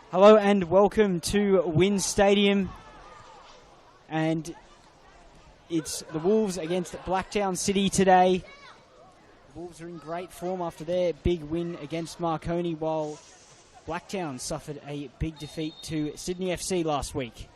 Hello and welcome to Wynn Stadium, and it's the Wolves against Blacktown City today. The Wolves are in great form after their big win against Marconi, while Blacktown suffered a big defeat to Sydney FC last week.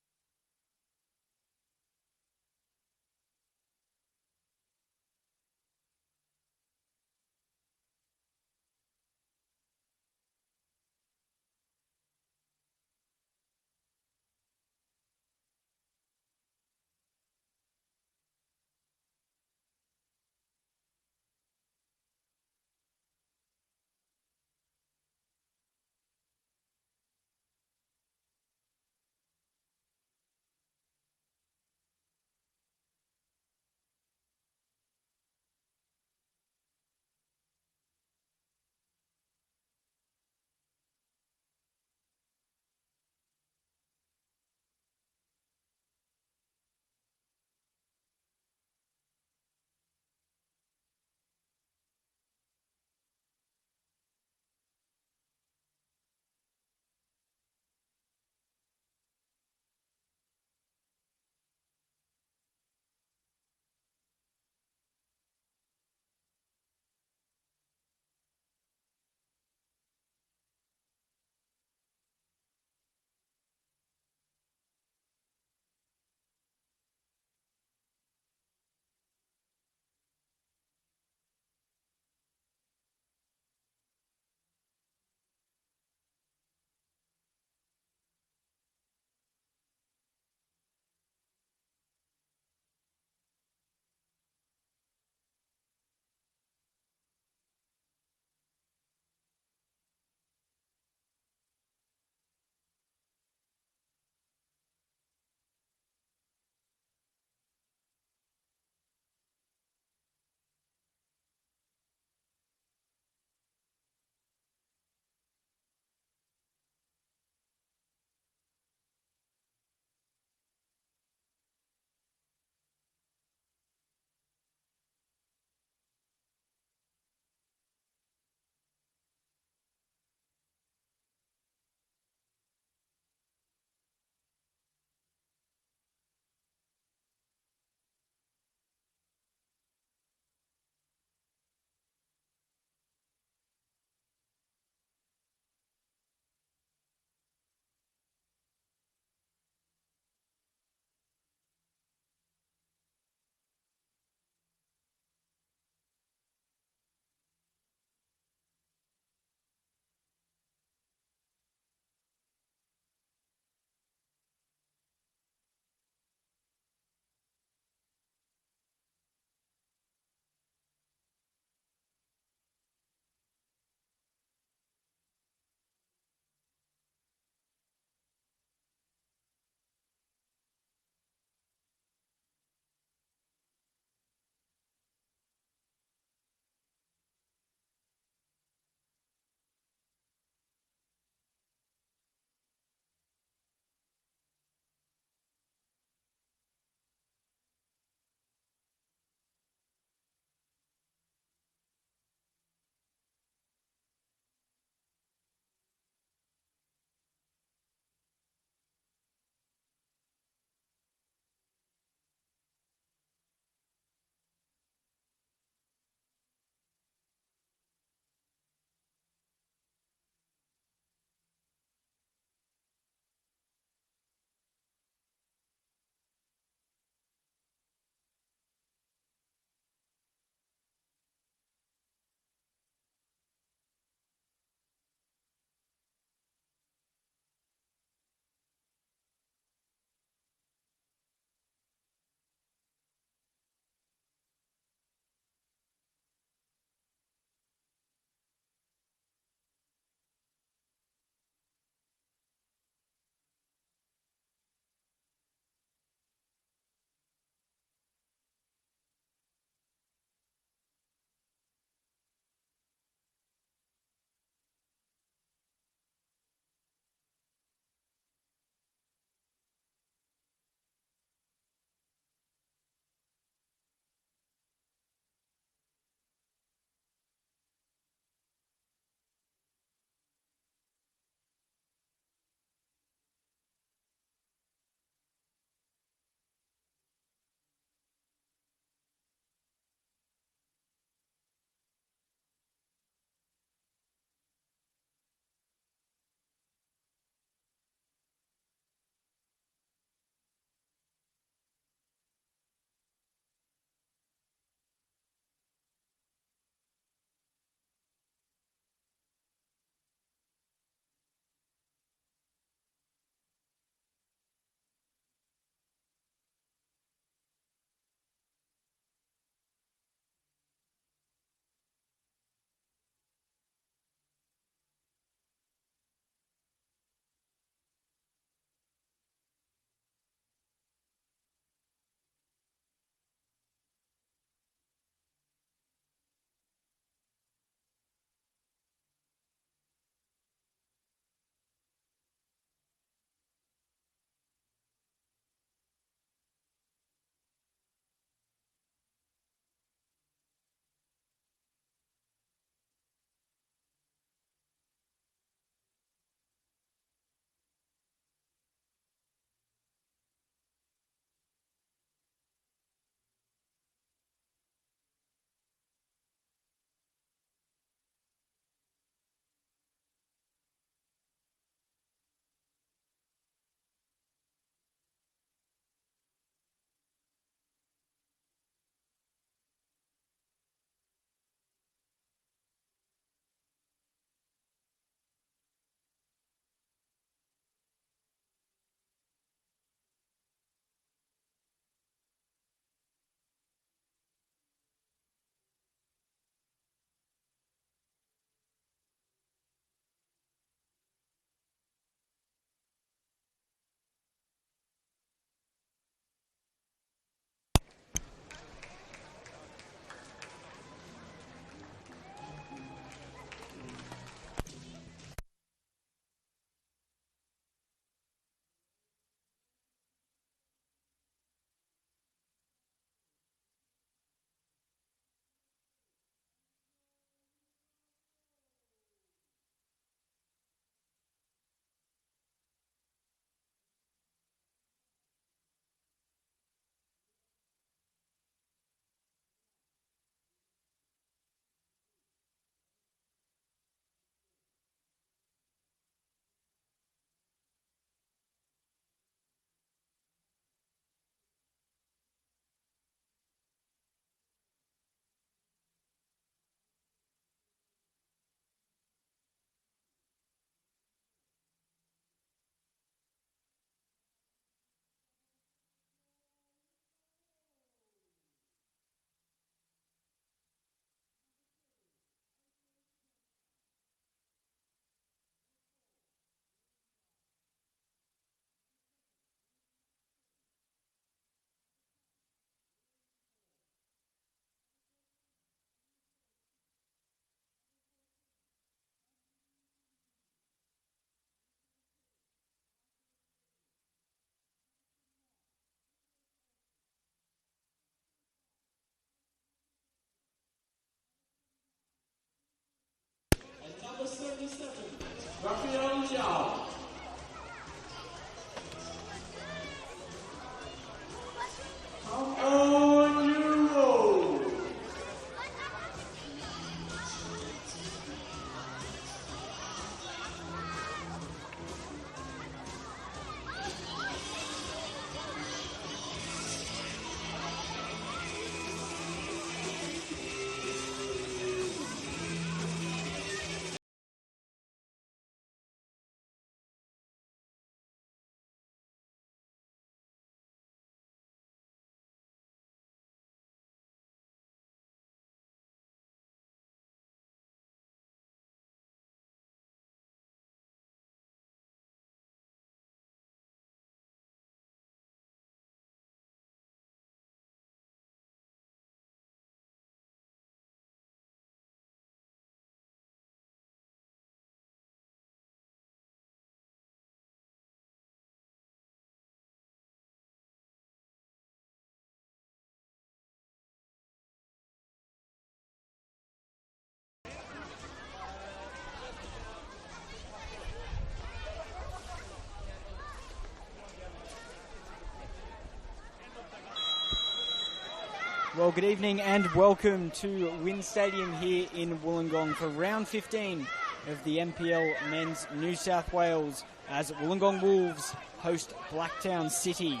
Well, good evening and welcome to Wynn Stadium here in Wollongong for round 15 of the NPL Men's New South Wales as Wollongong Wolves host Blacktown City.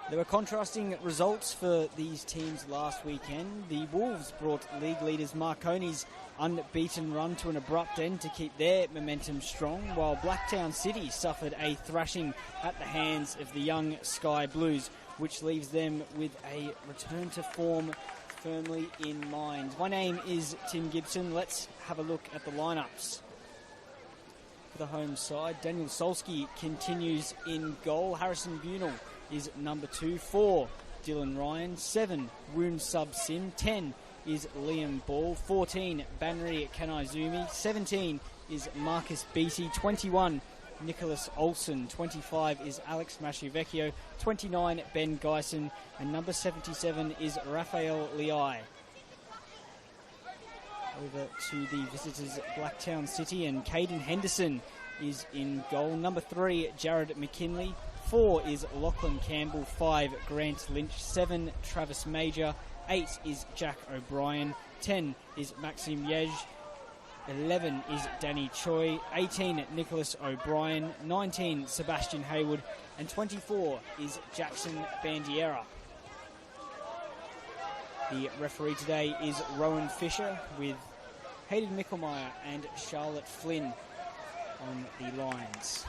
There were contrasting results for these teams last weekend. The Wolves brought league leaders Marconi's unbeaten run to an abrupt end to keep their momentum strong, while Blacktown City suffered a thrashing at the hands of the young Sky Blues, which leaves them with a return to form firmly in mind. My name is Tim Gibson. Let's have a look at the lineups. For the home side, Daniel Solski continues in goal. Harrison Bunel is number 2. 4, Dylan Ryan. 7, Woon Sub Sim. 10 is Liam Ball. 14, Banri Kanaizumi. 17 is Marcus Beattie. 21, Nicholas Olsen. 25 is Alex Masciavecchio. 29, Ben Geisen. And number 77 is Raphael Liai. Over to the visitors at Blacktown City, and Caden Henderson is in goal. Number 3, Jared McKinley. 4 is Lachlan Campbell. 5, Grant Lynch. 7, Travis Major. 8 is Jack O'Brien. 10 is Maxime Yej. 11 is Danny Choi. 18, Nicholas O'Brien. 19, Sebastian Hayward. And 24 is Jackson Bandiera. The referee today is Rowan Fisher, with Hayden Mickelmeyer and Charlotte Flynn on the lines.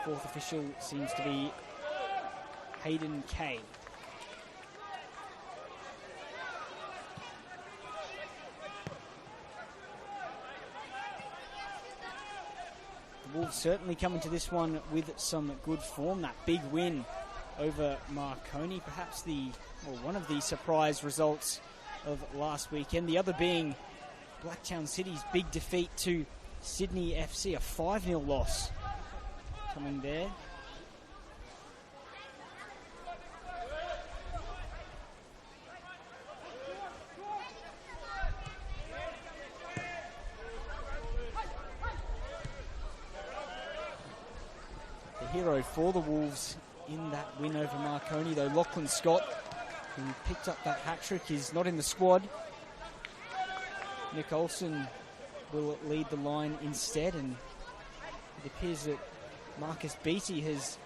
Fourth official seems to be Hayden Kay. The Wolves certainly coming to this one with some good form. That big win over Marconi, perhaps one of the surprise results of last weekend. The other being Blacktown City's big defeat to Sydney FC, a 5-0 loss coming there. The hero for the Wolves in that win over Marconi, though, Lachlan Scott, who picked up that hat-trick, is not in the squad. Nick Olsen will lead the line instead, and it appears that Marcus Beattie has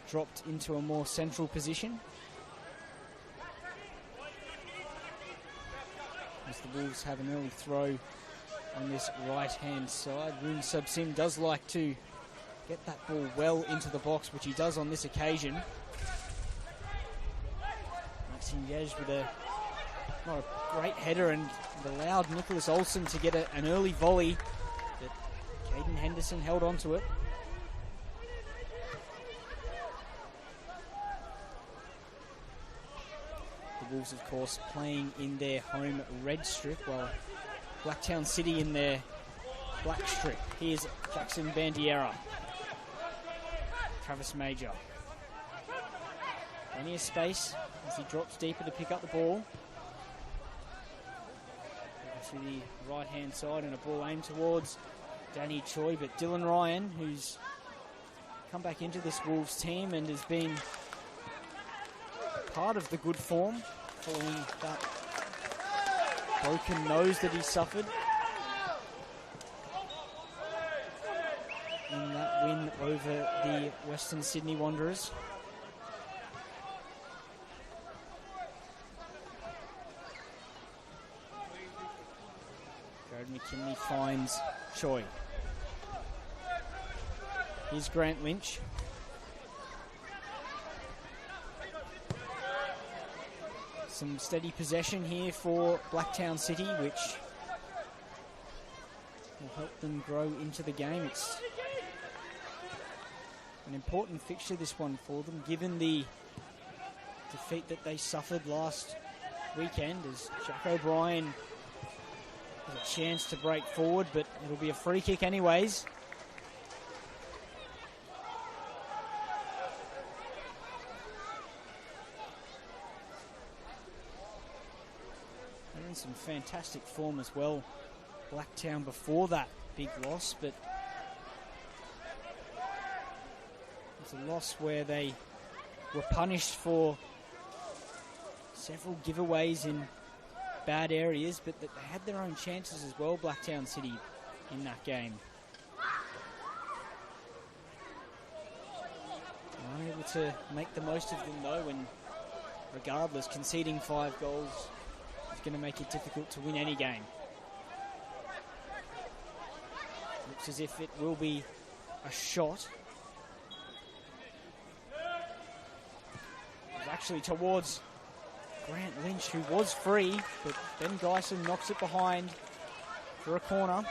dropped into a more central position, as the Wolves have an early throw on this right-hand side. Woon Sub Sim does like to get that ball well into the box, which he does on this occasion. Maxime Yej with not a great header, and it allowed Nicholas Olsen to get an early volley, but Caden Henderson held on to it. The Wolves, of course, playing in their home red strip, while Blacktown City in their black strip. Here's Jackson Bandiera. Travis Major. Plenty of space as he drops deeper to pick up the ball. Over to the right-hand side and a ball aimed towards Danny Choi, but Dylan Ryan, who's come back into this Wolves team and has been part of the good form following that broken nose that he suffered in that win over the Western Sydney Wanderers. Jared McKinley finds Choi. Here's Grant Lynch. Some steady possession here for Blacktown City, which will help them grow into the game. It's an important fixture, this one, for them, given the defeat that they suffered last weekend, as Jack O'Brien has a chance to break forward, but it'll be a free kick anyways. Some fantastic form as well, Blacktown, before that big loss, but it's a loss where they were punished for several giveaways in bad areas, but that they had their own chances as well, Blacktown City, in that game. Unable to make the most of them though, and regardless, conceding 5 goals going to make it difficult to win any game. Looks as if it will be a shot. It's actually towards Grant Lynch, who was free, but Ben Geisen knocks it behind for a corner.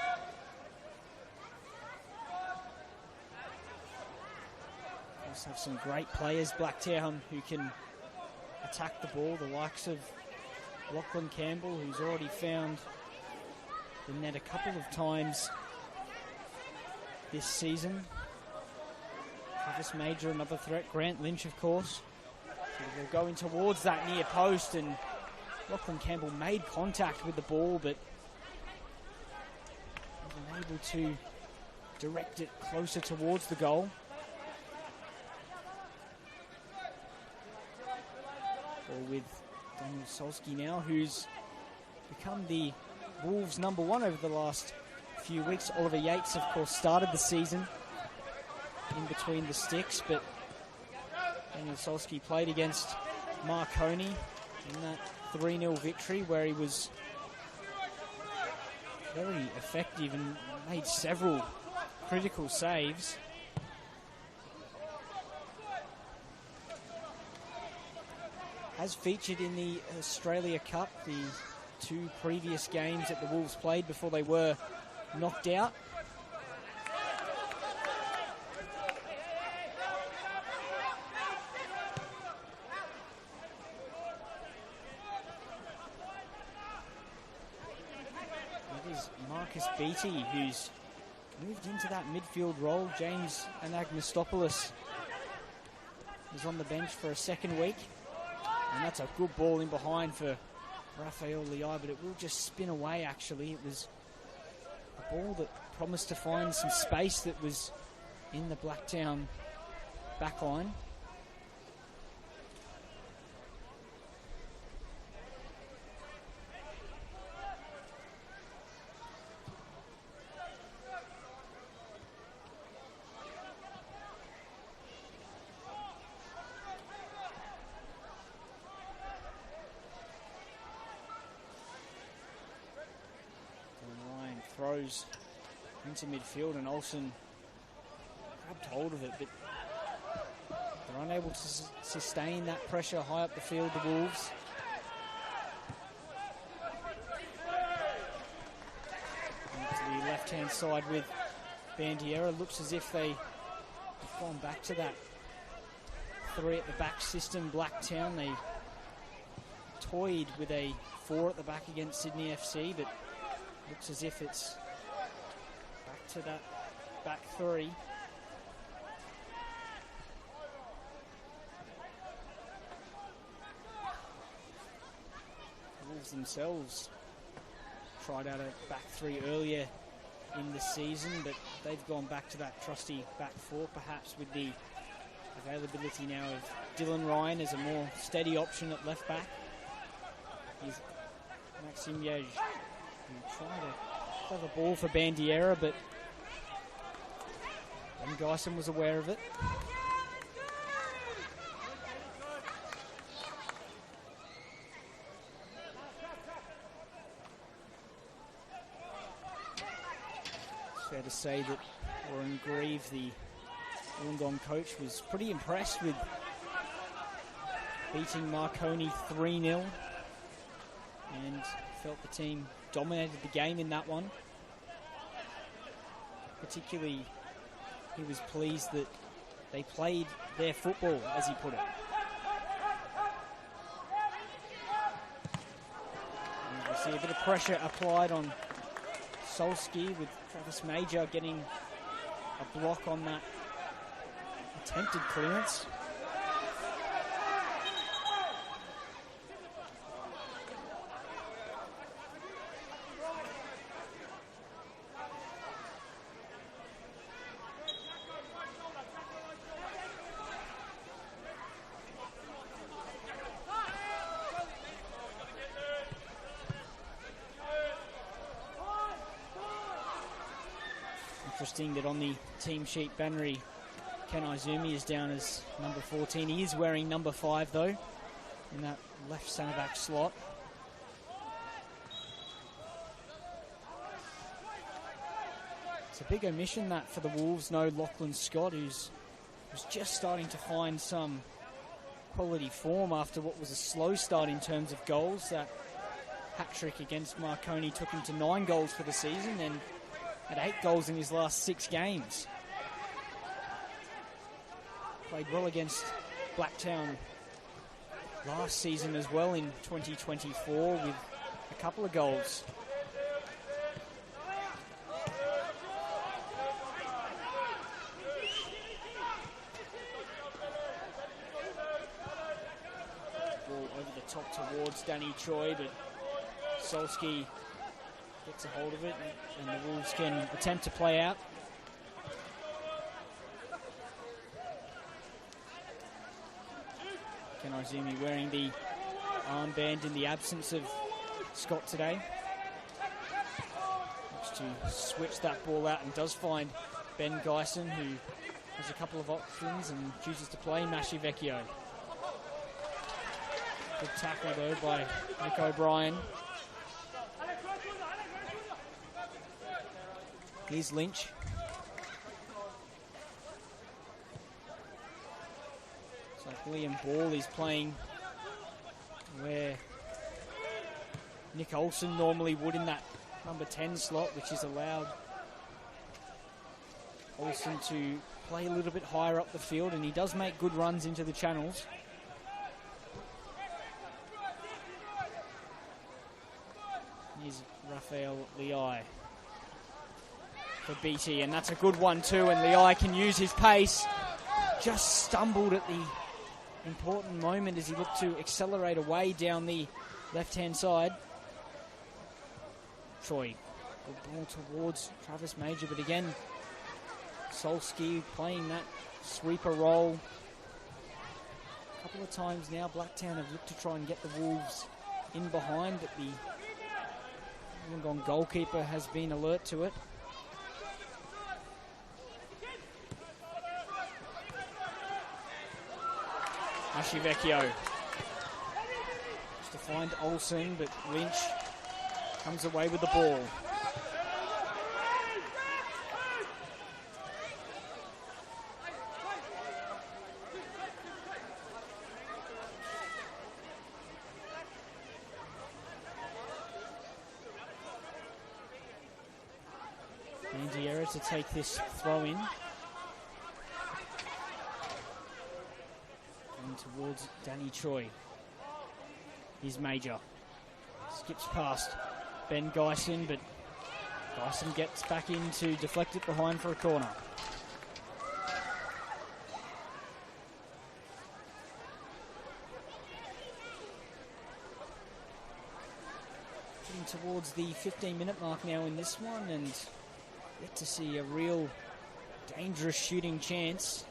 Also have some great players, Blacktown, who can attack the ball, the likes of Lachlan Campbell, who's already found the net a couple of times this season. Travis Major, another threat. Grant Lynch, of course. So they're going towards that near post, and Lachlan Campbell made contact with the ball, but wasn't able to direct it closer towards the goal. Ball with Daniel Solski now, who's become the Wolves' #1 over the last few weeks. Oliver Yates, of course, started the season in between the sticks, but Daniel Solski played against Marconi in that 3-0 victory, where he was very effective and made several critical saves. Has featured in the Australia Cup, the 2 previous games that the Wolves played before they were knocked out. It is Marcus Beattie who's moved into that midfield role. James Anagnostopoulos is on the bench for a second week. And that's a good ball in behind for Rafael Liai, but it will just spin away, actually. It was a ball that promised to find some space that was in the Blacktown backline. Throws into midfield, and Olsen grabbed hold of it, but they're unable to sustain that pressure high up the field, the Wolves. And to the left-hand side with Bandiera. Looks as if they have gone back to that 3 at the back system. Blacktown, they toyed with a 4 at the back against Sydney FC, but looks as if it's back to that back 3. Wolves themselves tried out a back three earlier in the season, but they've gone back to that trusty back four, perhaps with the availability now of Dylan Ryan as a more steady option at left back. Here's Maxime Yej, who tried a clever ball for Bandiera, but Ben Geisen was aware of it. Fair to say that Warren Grieve, the Wollongong coach, was pretty impressed with beating Marconi 3-0 and felt the team dominated the game in that one. Particularly, he was pleased that they played their football, as he put it. And we see a bit of pressure applied on Solski, with Travis Major getting a block on that attempted clearance. Interesting that on the team sheet, Bannery Ken Izumi is down as number 14. He is wearing number 5 though, in that left centre back slot. It's a big omission that for the Wolves. No Lachlan Scott, who's just starting to find some quality form after what was a slow start in terms of goals. That hat-trick against Marconi took him to 9 goals for the season, and had 8 goals in his last 6 games. Played well against Blacktown last season as well in 2024 with a couple of goals. Ball over the top towards Danny Choi, but Solski gets a hold of it, and the Wolves can attempt to play out. Ken Izumi wearing the armband in the absence of Scott today. Looks to switch that ball out and does find Ben Geisen, who has a couple of options and chooses to play Mashi Vecchio. Good tackle though by Nick O'Brien. Here's Lynch. It's like William Ball is playing where Nick Olsen normally would in that number 10 slot, which is allowed Olsen to play a little bit higher up the field, and he does make good runs into the channels. Here's Raphael Leai for BT, and that's a good one too, and Leai can use his pace. Just stumbled at the important moment as he looked to accelerate away down the left-hand side. Troy, good ball towards Travis Major, but again, Solski playing that sweeper role. A couple of times now, Blacktown have looked to try and get the Wolves in behind, but the Wollongong goalkeeper has been alert to it. Mashi Vecchio just to find Olsen, but Lynch comes away with the ball. Bandiera to take this throw in. And towards Danny Choi. Here's Major. Skips past Ben Geisen, but Geisen gets back in to deflect it behind for a corner. Getting towards the 15-minute mark now in this one, and yet to see a real dangerous shooting chance.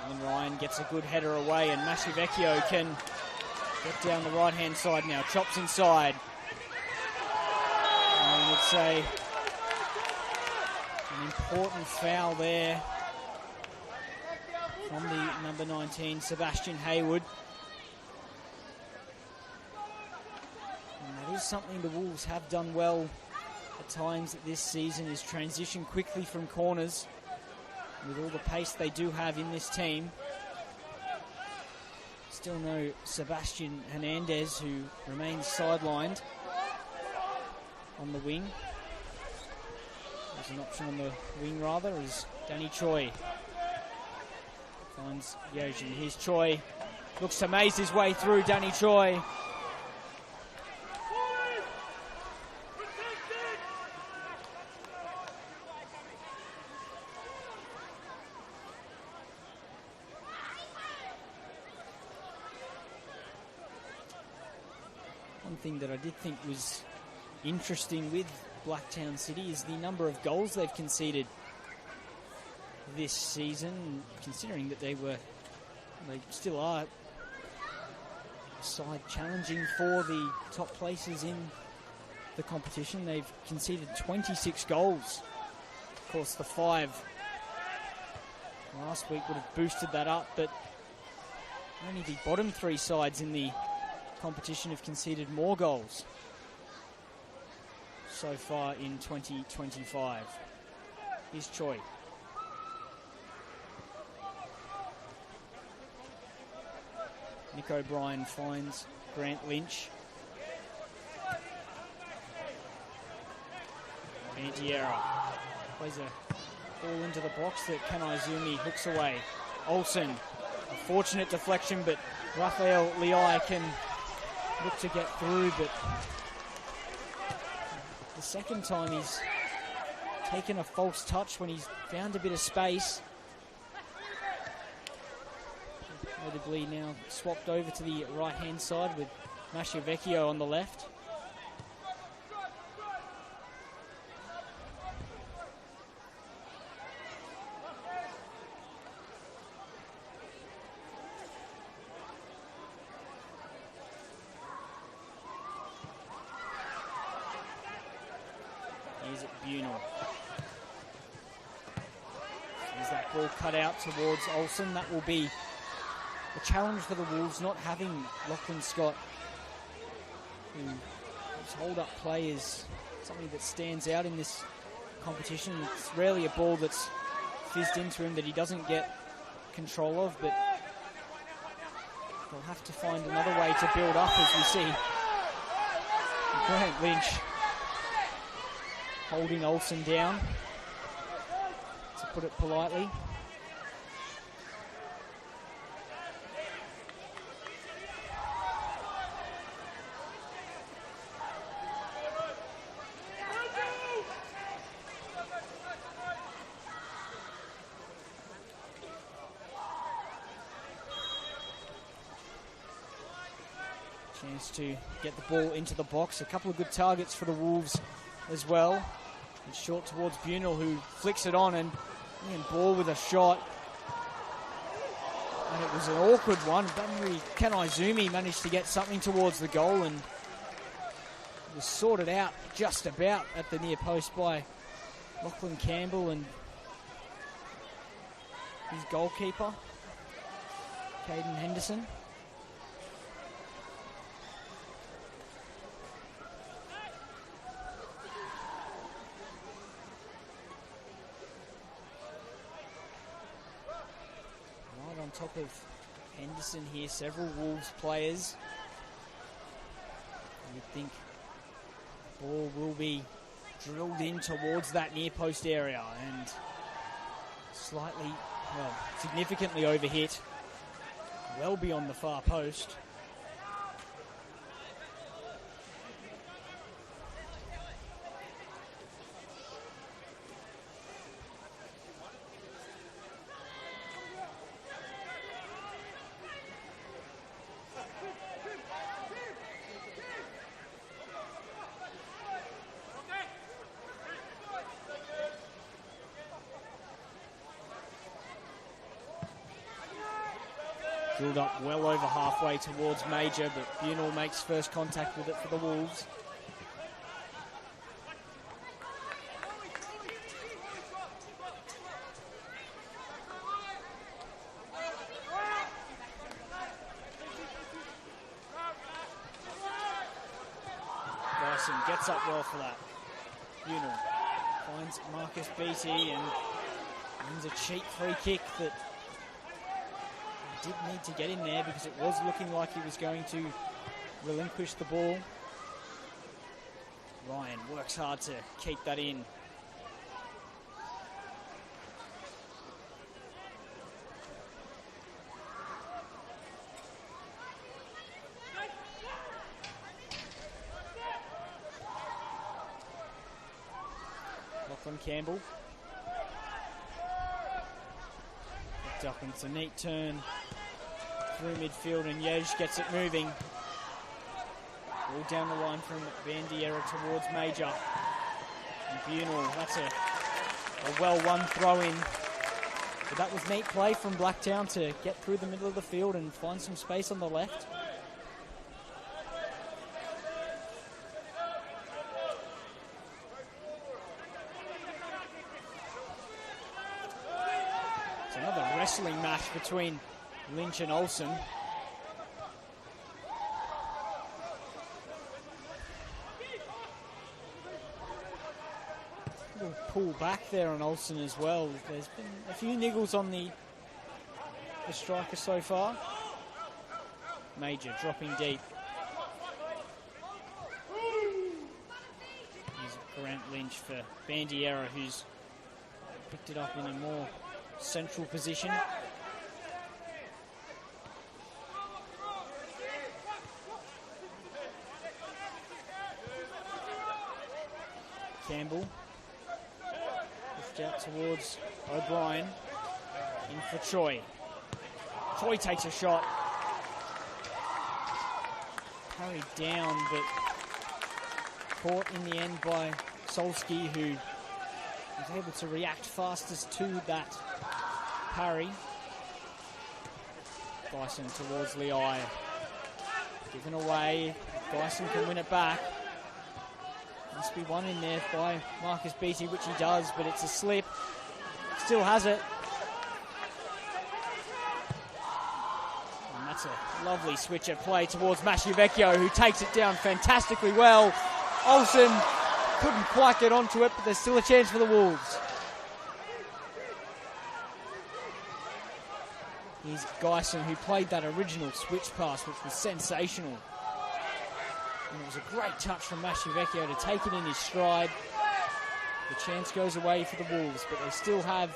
And Ryan gets a good header away, and Masivecchio can get down the right-hand side now. Chops inside. And it's an important foul there from the number 19, Sebastian Hayward. And that is something the Wolves have done well at times this season, is transition quickly from corners with all the pace they do have in this team. Still no Sebastian Hernandez, who remains sidelined on the wing. There's an option on the wing, rather, is Danny Choi. Finds Yoji. Here's Choi. Looks to maze his way through. Danny Choi. One thing that I did think was interesting with Blacktown City is the number of goals they've conceded this season, considering that they still are a side challenging for the top places in the competition. They've conceded 26 goals. Of course, the 5 last week would have boosted that up, but only the bottom 3 sides in the competition have conceded more goals so far in 2025. Here's Choi. Nick O'Brien finds Grant Lynch. Antiera plays a ball into the box that Kanaizumi hooks away. Olsen, a fortunate deflection, but Rafael Liai can look to get through, but the second time he's taken a false touch when he's found a bit of space. Notably now swapped over to the right-hand side with Masivecchio on the left. Here's it Bunel. Sees that ball cut out towards Olsen. That will be a challenge for the Wolves, not having Lachlan Scott, whose hold-up play is something that stands out in this competition. It's rarely a ball that's fizzed into him that he doesn't get control of, but they'll have to find another way to build up, as we see Grant Lynch holding Olsen down, to put it politely. Chance to get the ball into the box. A couple of good targets for the Wolves as well. It's short towards Bunel, who flicks it on, and Ian Ball with a shot. And it was an awkward one. Bunbury Kanaizumi managed to get something towards the goal, and it was sorted out just about at the near post by Lachlan Campbell and his goalkeeper, Caden Henderson. On top of Henderson here, several Wolves players. You'd think the ball will be drilled in towards that near post area, and slightly, well, significantly overhit, well beyond the far post. Drilled up well over halfway towards Major, but Bunal makes first contact with it for the Wolves. Dyson gets up well for that. Bunal finds Marcus Beattie and wins a cheap free kick that did need to get in there because it was looking like he was going to relinquish the ball. Ryan works hard to keep that in. Lachlan Campbell. Picked up, and it's a neat turn through midfield, and Yej gets it moving. All down the line from Bandiera towards Major. And Bunal, that's a well-won throw-in. But that was neat play from Blacktown to get through the middle of the field and find some space on the left. It's another wrestling match between Lynch and Olsen. Little pull back there on Olsen as well. There's been a few niggles on the striker so far. Major dropping deep. Here's Grant Lynch for Bandiera, who's picked it up in a more central position. Campbell pushed out towards O'Brien. In for Choi. Choi takes a shot. Carried down, but caught in the end by Solsky, who was able to react fastest to that parry. Dyson towards Leai. Given away. Dyson can win it back. Must be one in there by Marcus Beattie, which he does, but it's a slip. Still has it. And that's a lovely switch at play towards Masciavecchio, who takes it down fantastically well. Olsen couldn't quite get onto it, but there's still a chance for the Wolves. Here's Geisen, who played that original switch pass, which was sensational. And it was a great touch from Masciavecchio to take it in his stride. The chance goes away for the Wolves, but they still have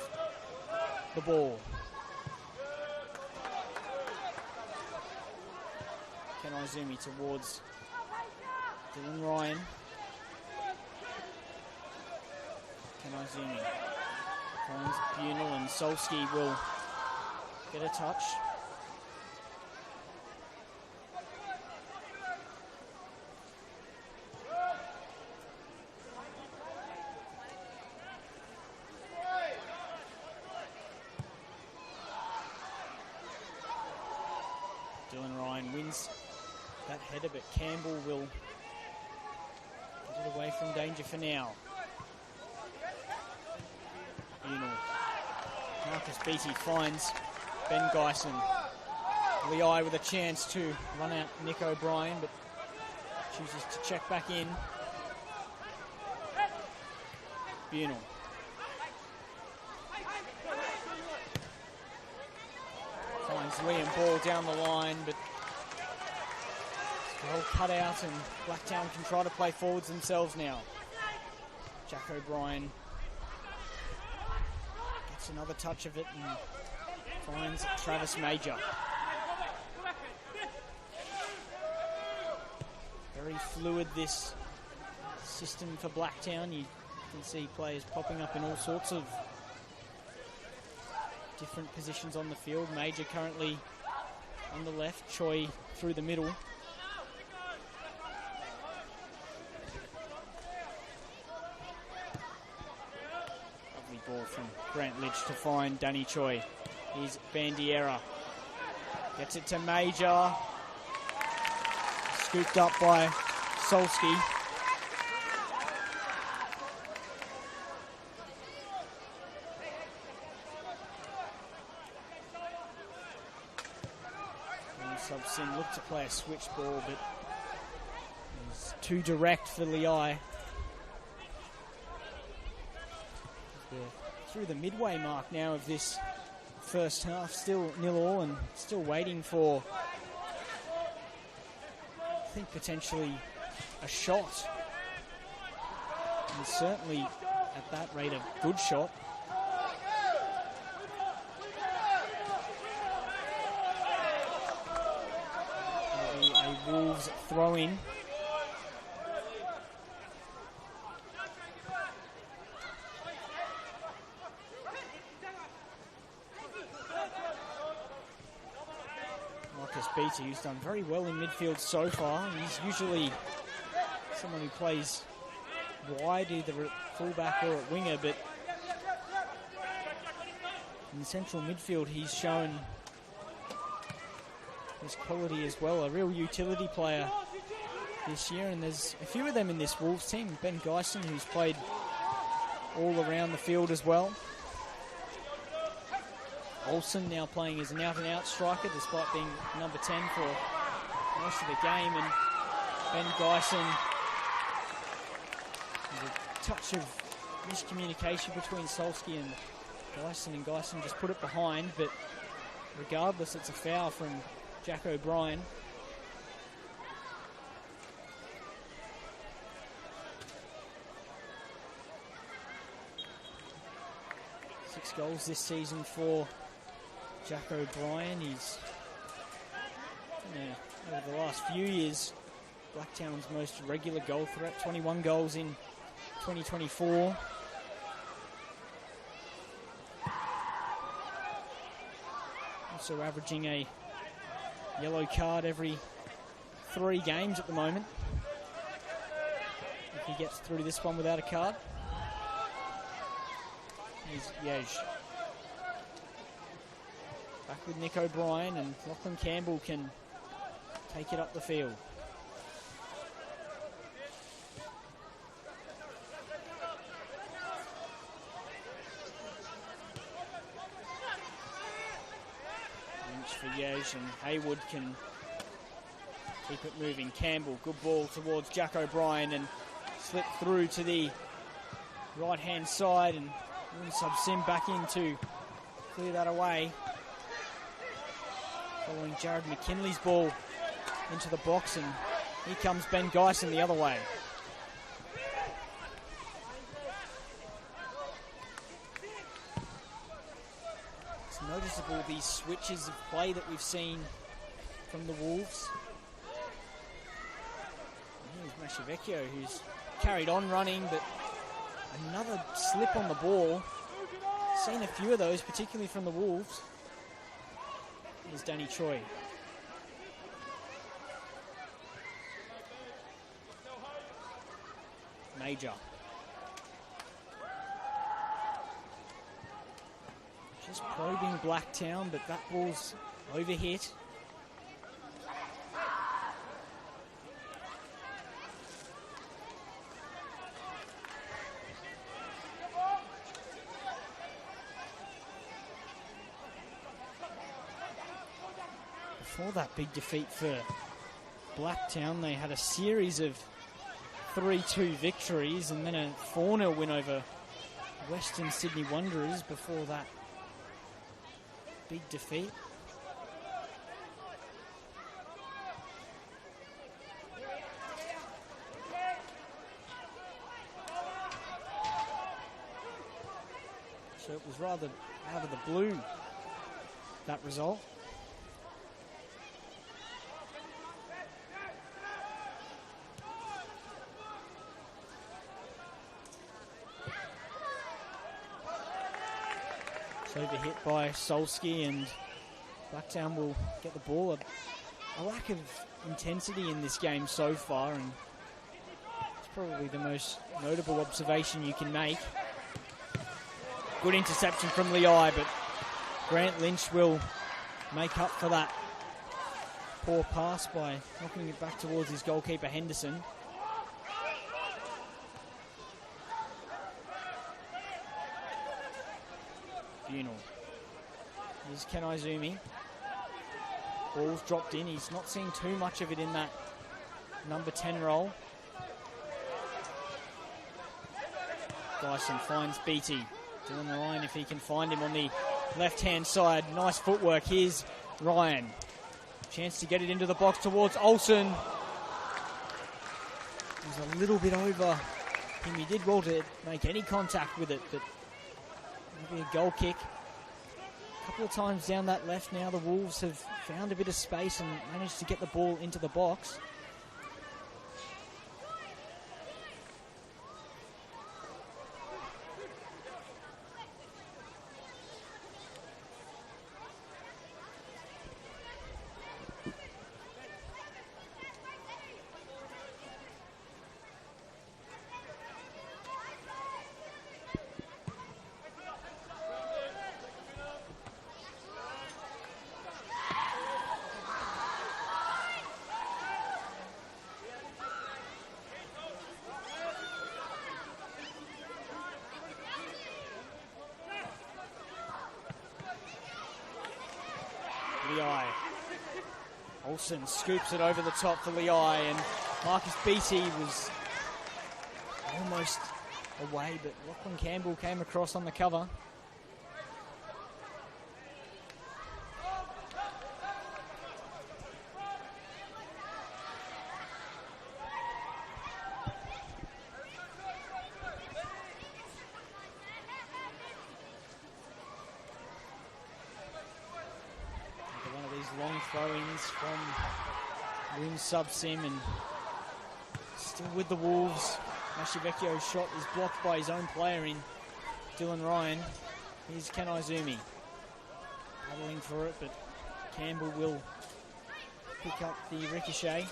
the ball. Ken Izumi towards Dylan Ryan. Ken Izumi finds Bunal, and Solsky will get a touch. Dylan Ryan wins that header, but Campbell will get it away from danger for now. Bunal. Marcus Beattie finds Ben Geisen. Leai with a chance to run out Nick O'Brien, but chooses to check back in. Bunal. Finds Liam Ball down the line, but it's well cut out, and Blacktown can try to play forwards themselves now. Jack O'Brien gets another touch of it and finds Travis Major. Very fluid, this system for Blacktown. You can see players popping up in all sorts of different positions on the field. Major currently on the left, Choi through the middle. Lovely ball from Grant Lynch to find Danny Choi. Here's Bandiera. Gets it to Major. Scooped up by Solski. Subsin looked to play a switch ball, but it was too direct for Liai. They're through the midway mark now of this first half, still 0-0 and still waiting for, I think, potentially a shot. And certainly at that rate, a good shot. Wolves throw in. Marcus Beattie, who's done very well in midfield so far. He's usually someone who plays wide, either at fullback or at winger, but in central midfield he's shown his quality as well, a real utility player this year, and there's a few of them in this Wolves team. Ben Geisen, who's played all around the field as well. Olsen now playing as an out-and-out striker despite being number 10 for most of the game, and Ben Geisen, a touch of miscommunication between Solski and Geisen just put it behind, but regardless, it's a foul from Jack O'Brien. Six goals this season for Jack O'Brien. He's, over the last few years, Blacktown's most regular goal threat, 21 goals in 2024. Also averaging a yellow card every 3 games at the moment. If he gets through this one without a card. Here's Yej. Back with Nick O'Brien, and Lachlan Campbell can take it up the field. For Yej, and Haywood can keep it moving. Campbell, good ball towards Jack O'Brien, and slip through to the right hand side, and Subsim back in to clear that away. Following Jared McKinley's ball into the box, and here comes Ben Geisen the other way. Noticeable, these switches of play that we've seen from the Wolves. And here's Mashavecchio, who's carried on running, but another slip on the ball. Seen a few of those, particularly from the Wolves. Here's Danny Choi. Major. Just probing Blacktown, but that ball's overhit. Before that big defeat for Blacktown, they had a series of 3-2 victories and then a 4-0 win over Western Sydney Wanderers before that big defeat. So it was rather out of the blue, that result. Overhit by Solski, and Blacktown will get the ball. A lack of intensity in this game so far, and it's probably the most notable observation you can make. Good interception from Liai, but Grant Lynch will make up for that Poor pass by knocking it back towards his goalkeeper, Henderson. Bunal. Here's Ken Izumi. Ball's dropped in. He's not seeing too much of it in that number 10 role. Dyson finds Beattie. Dylan Ryan, if he can find him on the left-hand side. Nice footwork. Here's Ryan. Chance to get it into the box towards Olsen. He's a little bit over him. He did well to make any contact with it, but maybe a goal kick. A couple of times down that left now, the Wolves have found a bit of space and managed to get the ball into the box. Olsen scoops it over the top for Liai, and Marcus Beattie was almost away, but Lachlan Campbell came across on the cover. Long throw-ins from Wim Subsim, and still with the Wolves. Mashivecchio's shot is blocked by his own player in Dylan Ryan. Here's Ken Izumi battling for it, but Campbell will pick up the ricochet.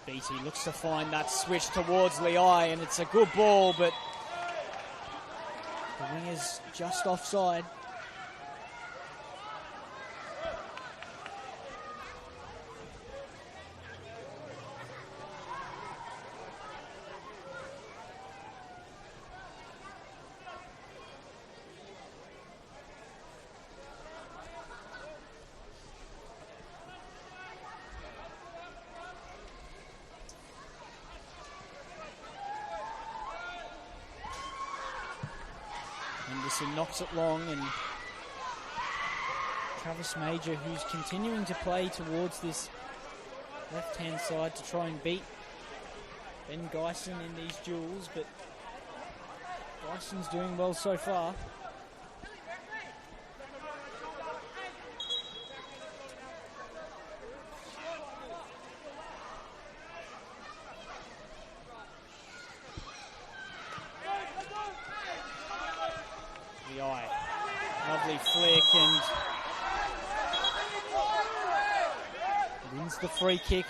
Beattie looks to find that switch towards Liai, and it's a good ball, but the winger's just offside. Henderson knocks it long, and Travis Major, who's continuing to play towards this left-hand side to try and beat Ben Geisen in these duels, but Geisen's doing well so far. Lovely flick, and wins the free kick.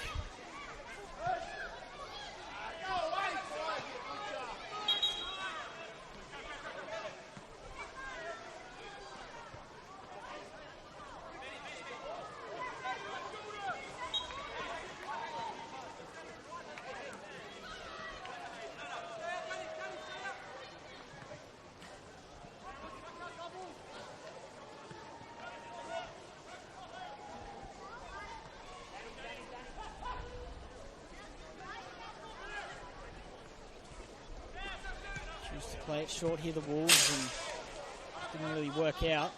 To play it short here, the Wolves, and didn't really work out.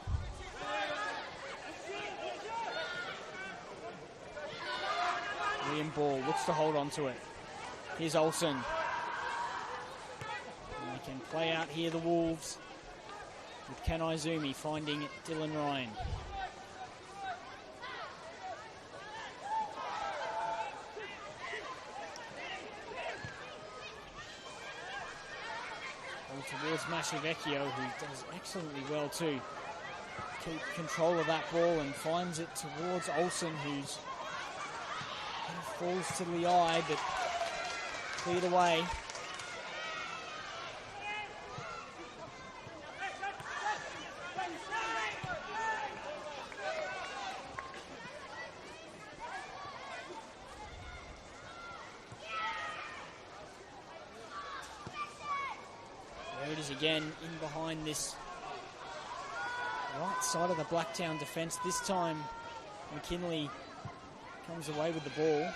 William Ball looks to hold on to it. Here's Olsen. And they can play out here, the Wolves, with Ken Izumi finding Dylan Ryan. towards Vecchio, who does excellently well to keep control of that ball and finds it towards Olsen, who's kind of falls to the eye, but cleared away. There it is again, in behind this right side of the Blacktown defence. This time McKinley comes away with the ball.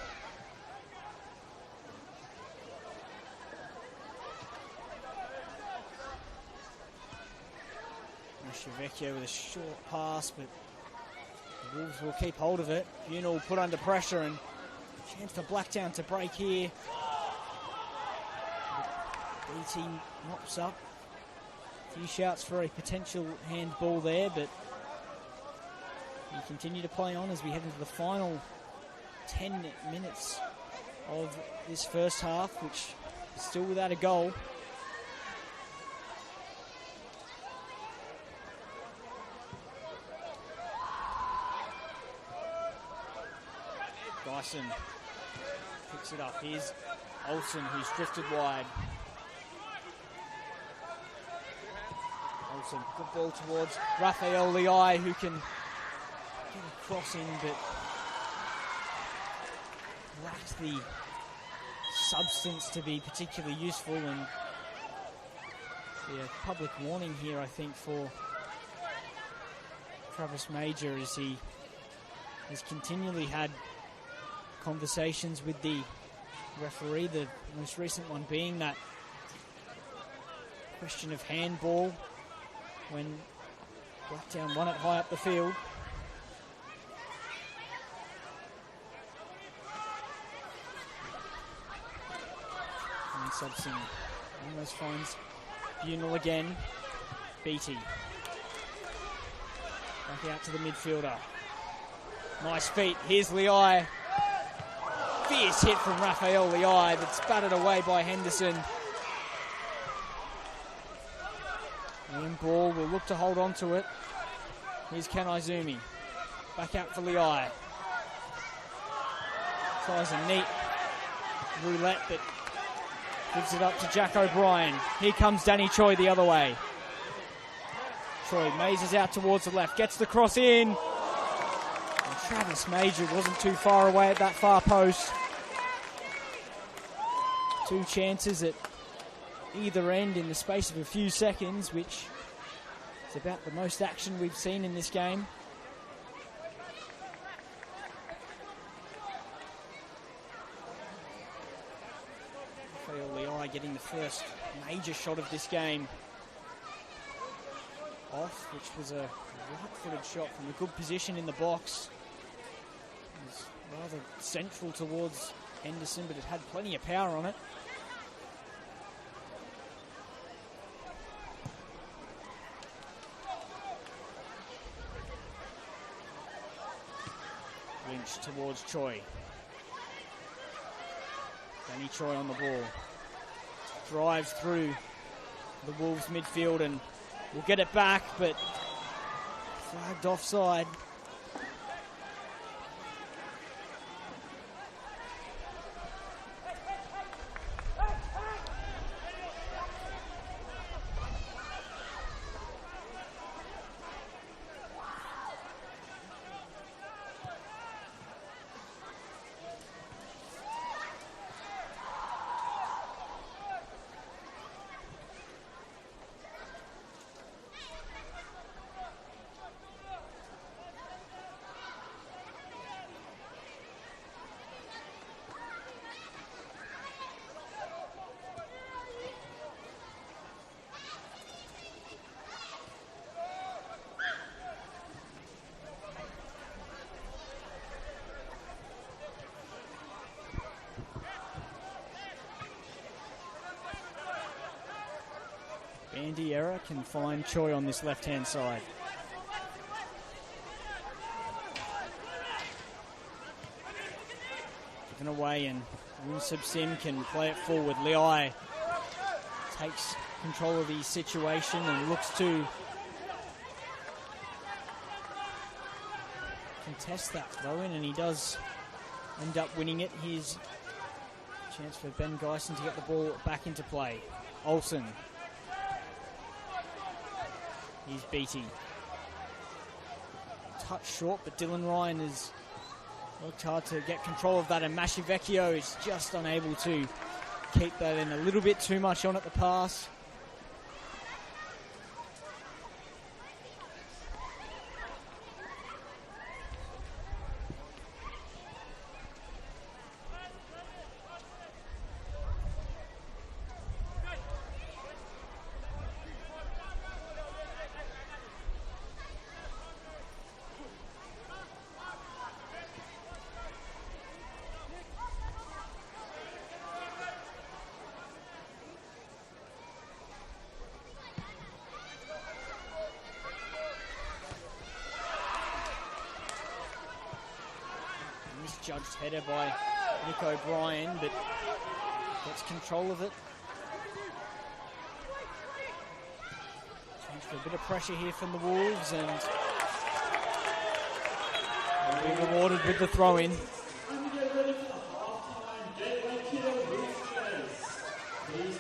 Vecchio with a short pass, but the Wolves will keep hold of it. Bunal put under pressure, and chance for Blacktown to break here. BT mops up. A few shouts for a potential handball there, but we continue to play on as we head into the final 10 minutes of this first half, which is still without a goal. Dyson picks it up. Here's Olsen, who's drifted wide. Olsen, good ball towards Raphael Leai, who can get a cross in, but lacks the substance to be particularly useful. And yeah, public warning here, I think, for Travis Major, as he has continually had conversations with the referee, the most recent one being that question of handball when Blacktown won it high up the field. And Subson almost finds Bunal again. Beatty back out to the midfielder. Nice feet. Here's Leai. Fierce hit from Raphael Leai that's batted away by Henderson. And ball will look to hold on to it. Here's Kanaizumi. Back out for Leai. Tries a neat roulette, but gives it up to Jack O'Brien. Here comes Danny Choi the other way. Choi mazes out towards the left, gets the cross in. Travis Major wasn't too far away at that far post. Two chances at either end in the space of a few seconds, which is about the most action we've seen in this game. Raphael Leai getting the first major shot of this game off, which was a right-footed shot from a good position in the box. Rather central towards Henderson, but it had plenty of power on it. Lynch towards Choi. Danny Choi on the ball. Drives through the Wolves midfield and will get it back, but flagged offside. Bandiera can find Choi on this left-hand side. Given away, and Winsub Sim can play it forward. Leai takes control of his situation and looks to contest that throw in, and he does end up winning it. Here's a chance for Ben Geisen to get the ball back into play. Olsen. Here's Beattie. Touch short, but Dylan Ryan has worked hard to get control of that, and Mashivecchio is just unable to keep that in. A little bit too much on at the pass. Judged header by Nick O'Brien, but gets control of it. Chance for a bit of pressure here from the Wolves, and will be rewarded with the throw-in. Please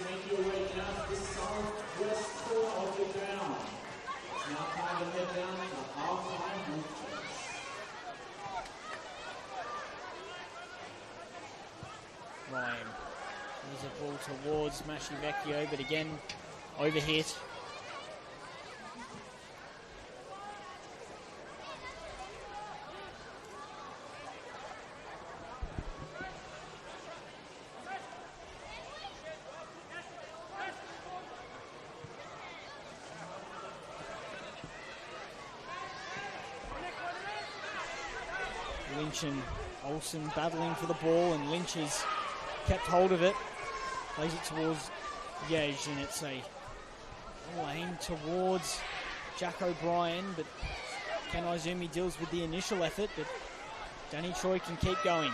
make your way down to the southwest corner of the ground. It's now time to head down to half-time roof chase. Ryan. There's a ball towards Mashivecchio, but again, overhit. Lynch and Olsen battling for the ball, and Lynch has kept hold of it, plays it towards Yej, and it's a ball aimed towards Jack O'Brien, but Ken Izumi deals with the initial effort, but Danny Choi can keep going.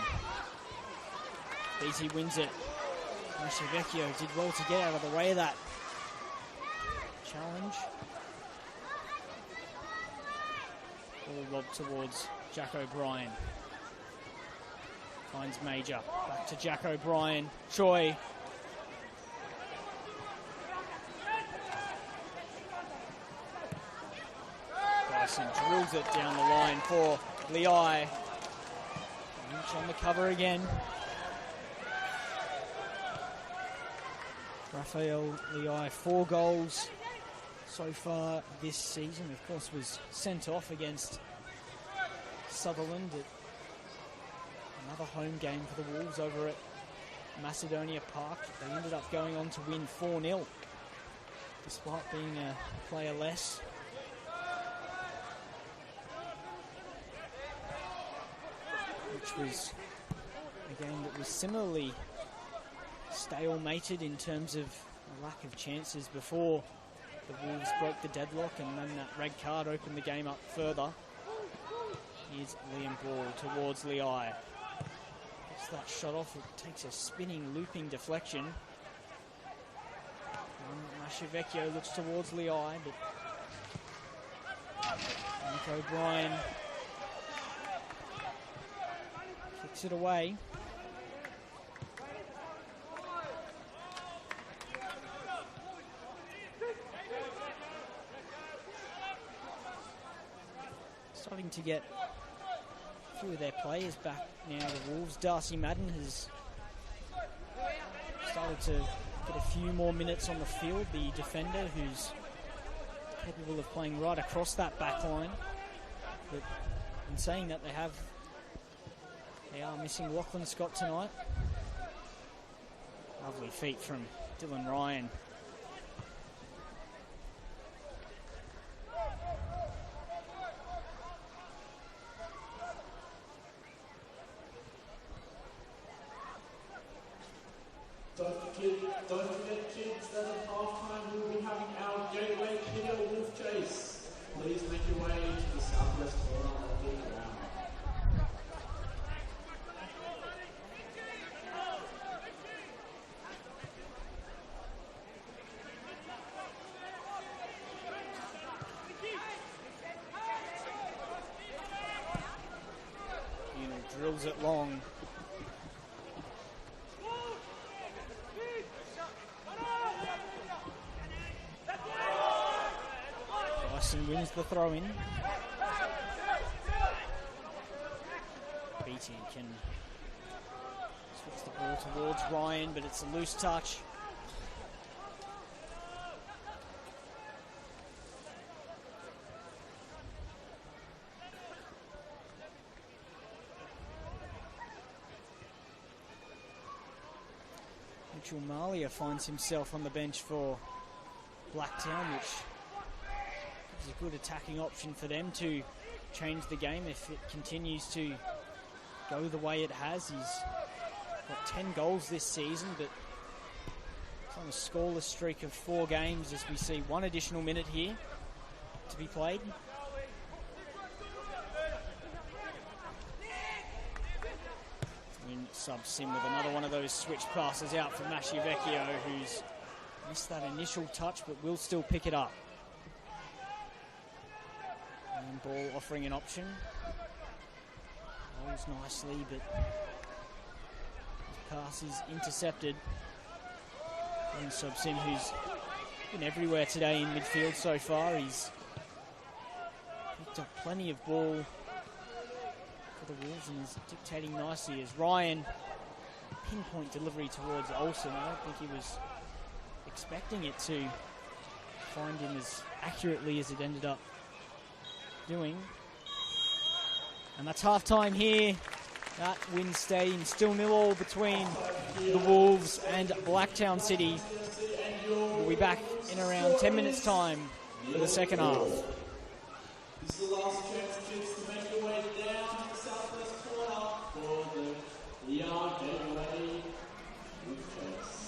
Beattie wins it. Mashivecchio did well to get out of the way of that challenge. Ball lobbed towards Jack O'Brien. Finds Major. Back to Jack O'Brien. Choi. Dyson drills it down the line for Liai. Lynch on the cover again. Rafael Liai, 4 goals so far this season. Of course, was sent off against Sutherland at another home game for the Wolves over at Macedonia Park. They ended up going on to win 4-0, despite being a player less. Which was a game that was similarly stalemated in terms of a lack of chances before the Wolves broke the deadlock, and then that red card opened the game up further. Here's Liam Ball towards Liai. Gets that shot off, it takes a spinning, looping deflection. Mashivecchio looks towards Liai, but Nick O'Brien kicks it away. Starting to get a few of their players back now, the Wolves. Darcy Madden has started to get a few more minutes on the field, the defender who's capable of playing right across that back line. But in saying that, they are missing Lachlan Scott tonight. Lovely feet from Dylan Ryan. Don't forget, kids, that at halftime we'll be having our Gateway Kiddo Wolf Chase. Please make your way to the southwest corner of the ground. Drills it long. Dyson wins the throw-in. Beatty can switch the ball towards Ryan, but it's a loose touch. Mitchell Malia finds himself on the bench for Blacktown, which is a good attacking option for them to change the game if it continues to go the way it has. He's got 10 goals this season, but he's on a scoreless streak of 4 games as we see 1 additional minute here to be played. Win sub-sim with another one of those switch passes out from Masciavecchio, who's missed that initial touch but will still pick it up. And ball offering an option. Holds nicely, but his pass is intercepted. And sub-sim, who's been everywhere today in midfield so far, he's picked up plenty of ball for the Wolves and is dictating nicely as Ryan, pinpoint delivery towards Olsen. I don't think he was expecting it to find him as accurately as it ended up doing. And that's half-time here at Wynn Stadium. Still 0-0 between the Wolves and Blacktown City. We'll be back in around 10 minutes' time for the second half. This is the last chance to make your way down to the southwest corner for the yard gateway with Chase.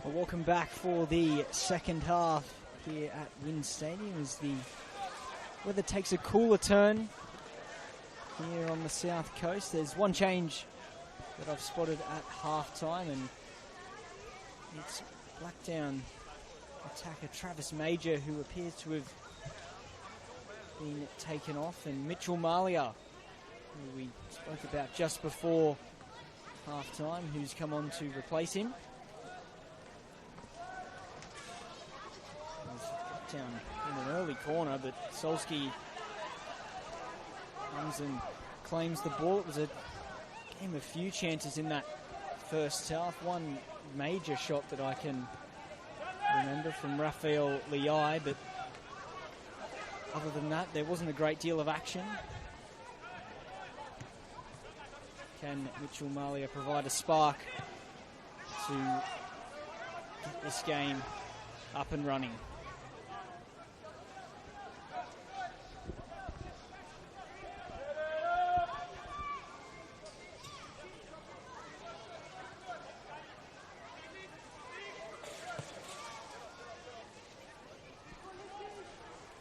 Well, welcome back for the second half here at Wynn Stadium as the weather takes a cooler turn here on the south coast. There's one change that I've spotted at half-time, and it's Blacktown attacker Travis Major, who appears to have been taken off, and Mitchell Malia, who we spoke about just before half-time, who's come on to replace him. Blacktown in an early corner, but Solski comes and claims the ball. It was a game of few chances in that first half. One major shot that I can remember from Rafael Liai, but other than that, there wasn't a great deal of action. Can Mitchell Malia provide a spark to get this game up and running?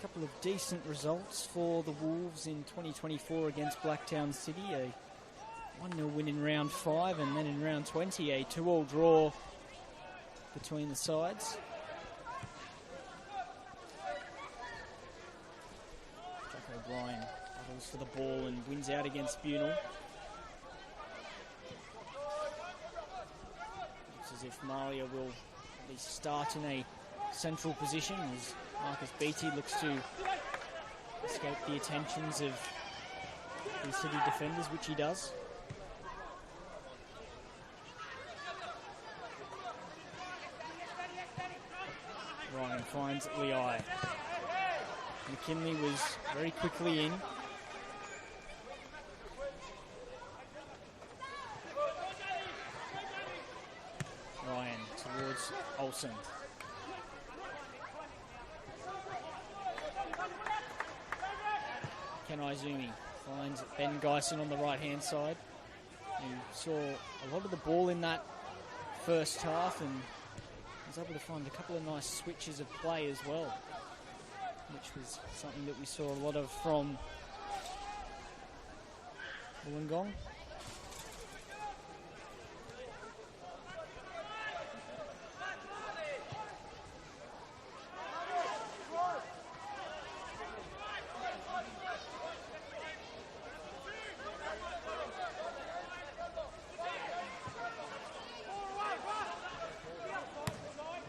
Couple of decent results for the Wolves in 2024 against Blacktown City. A 1-0 win in round 5, and then in round 20 a 2-2 draw between the sides. Jack O'Brien battles for the ball and wins out against Bunel. Looks as if Malia will at least start in a central position as Marcus Beattie looks to escape the attentions of the City defenders, which he does. Ryan finds Liai. McKinley was very quickly in. Ryan towards Olsen. Ken Izumi finds Ben Geisen on the right-hand side. You saw a lot of the ball in that first half and was able to find a couple of nice switches of play as well, which was something that we saw a lot of from Wollongong.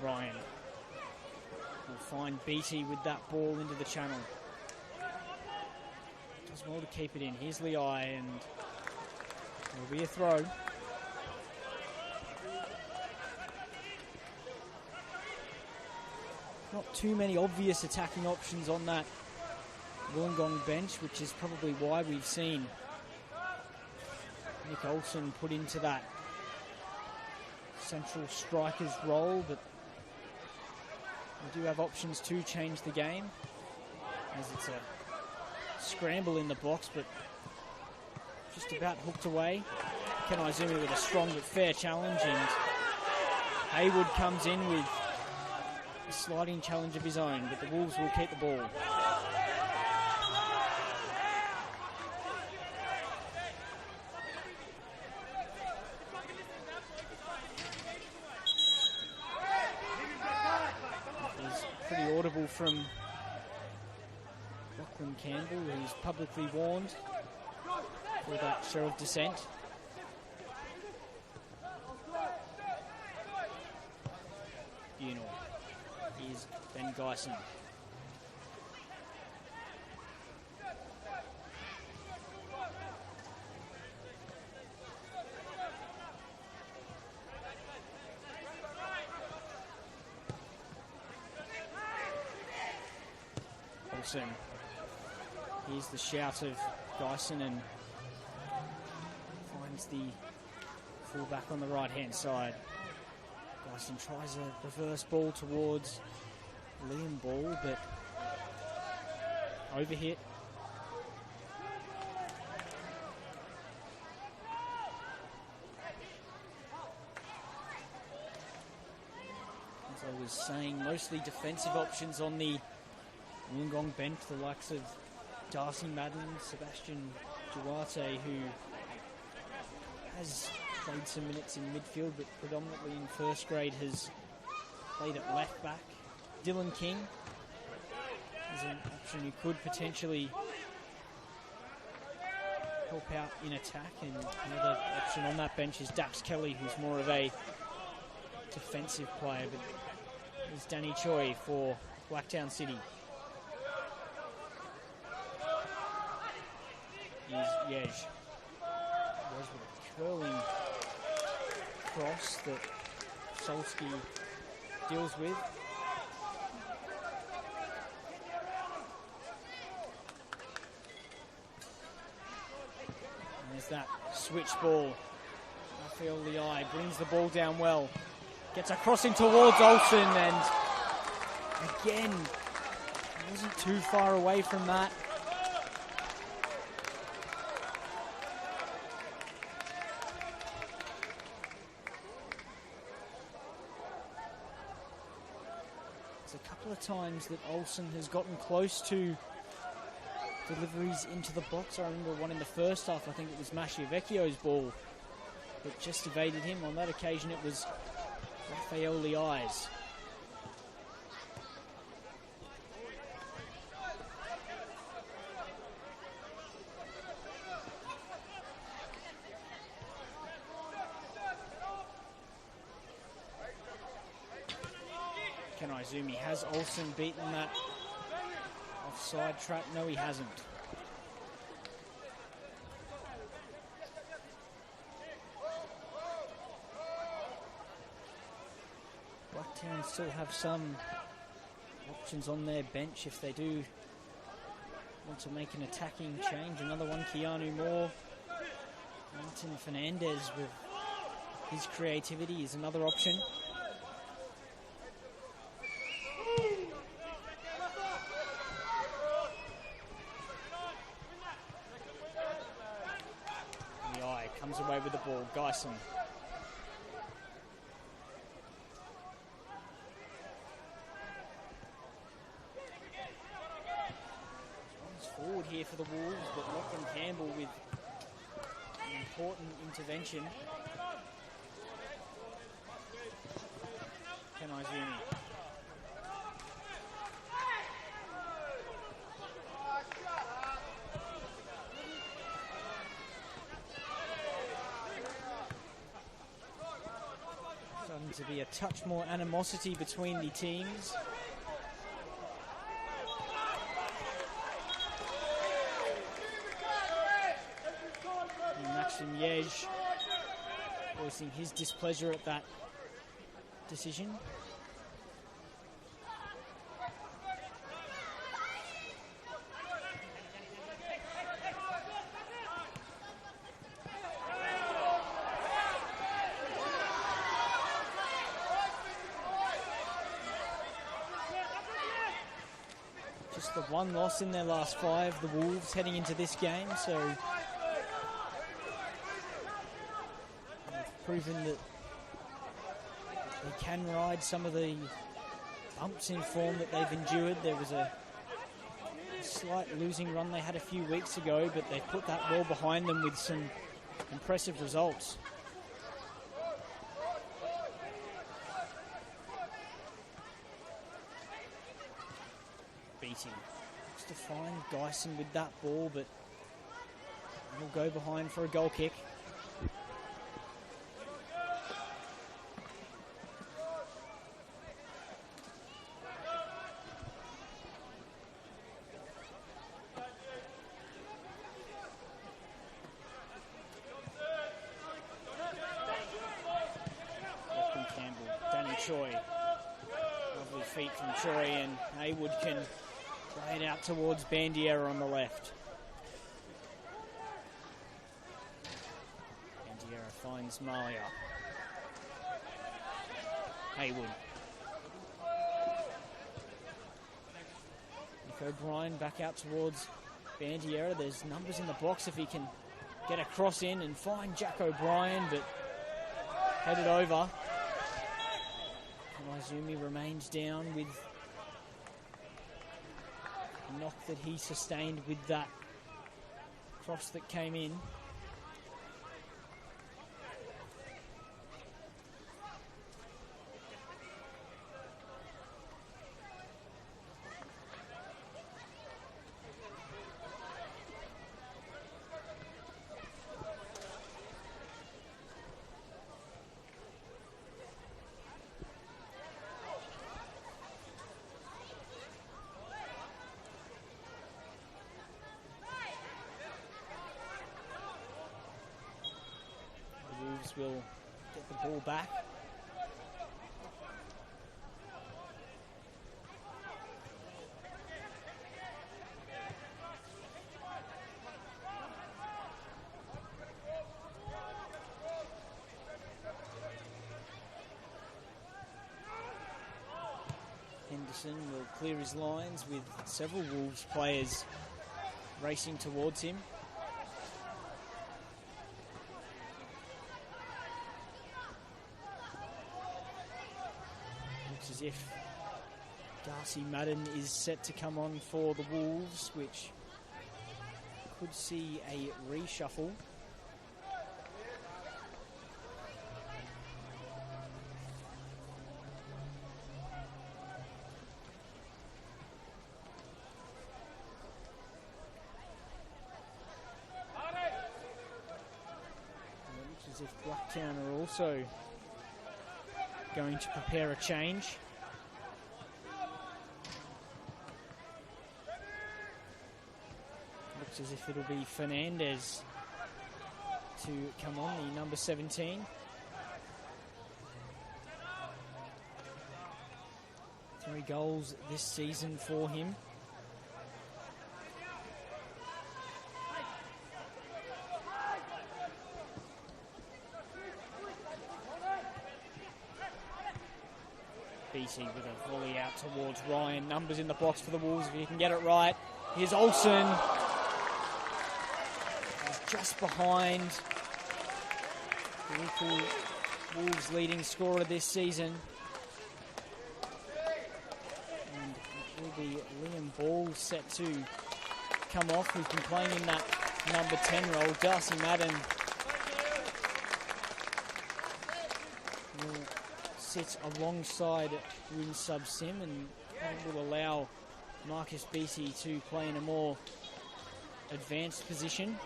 Ryan will find Beattie with that ball into the channel. Does well to keep it in. Here's Liai, and there'll be a throw. Not too many obvious attacking options on that Wollongong bench, which is probably why we've seen Nick Olsen put into that central striker's role, but we do have options to change the game, as it's a scramble in the box, but just about hooked away. Ken Izumi with a strong but fair challenge, and Haywood comes in with a sliding challenge of his own, but the Wolves will keep the ball. Audible from Lachlan Campbell, who's publicly warned for that show of dissent. Bunel. Here's Ben Geisen. Here's the shout of Geisen, and finds the fullback on the right-hand side. Geisen tries a reverse ball towards Liam Ball, but overhit. was saying, mostly defensive options on the Wollongong bench, the likes of Darcy Madden, Sebastian Duarte, who has played some minutes in midfield, but predominantly in first grade has played at left back. Dylan King is an option who could potentially help out in attack, and another option on that bench is Dax Kelly, who's more of a defensive player, but there's Danny Choi for Blacktown City. Here's Yej. Yej with a curling cross that Solsky deals with. And there's that switch ball. Raphael Liai brings the ball down well. Gets a crossing towards Olsen, and again, wasn't too far away from that. There's a couple of times that Olsen has gotten close to deliveries into the box. I remember one in the first half, I think it was Maschiavecchio's ball, that just evaded him. On that occasion it was Raphael Liai's. Ken Izumi, has Olsen beaten that offside trap? No, he hasn't. Blacktown still have some options on their bench if they do want to make an attacking change. Another one, Keanu Moore. Martin Fernandez with his creativity is another option. Comes away with the ball, Geisen. Runs forward here for the Wolves, but Lachlan Campbell with an important intervention. Ken Izumi. To be a touch more animosity between the teams. And Maxim Yej voicing his displeasure at that decision. Just the one loss in their last 5, the Wolves, heading into this game, so they've proven that they can ride some of the bumps in form that they've endured. There was a slight losing run they had a few weeks ago, but they put that well behind them with some impressive results. Beating. Just to find Geisen with that ball, but he'll go behind for a goal kick. Lachlan Campbell, Danny Choi. Lovely feet from Choi, and Haywood can play it out towards Bandiera on the left. Bandiera finds Malia. Haywood. Nick O'Brien back out towards Bandiera. There's numbers in the box if he can get a cross in and find Jack O'Brien, but headed over. Izumi remains down with the knock that he sustained with that cross that came in. Will get the ball back. Henderson will clear his lines with several Wolves players racing towards him. As if Darcy Madden is set to come on for the Wolves, which could see a reshuffle. And it looks as if Blacktown are also going to prepare a change. Looks as if it'll be Fernandez to come on, the number 17. Three goals this season for him. BC with a volley out towards Ryan. Numbers in the box for the Wolves if he can get it right. Here's Olsen. He's just behind the equal Wolves' leading scorer this season. And it will be Liam Ball set to come off, who's been playing in that number 10 role. Darcy Madden will sit alongside Win Sub Sim, and that will allow Marcus Beattie to play in a more advanced position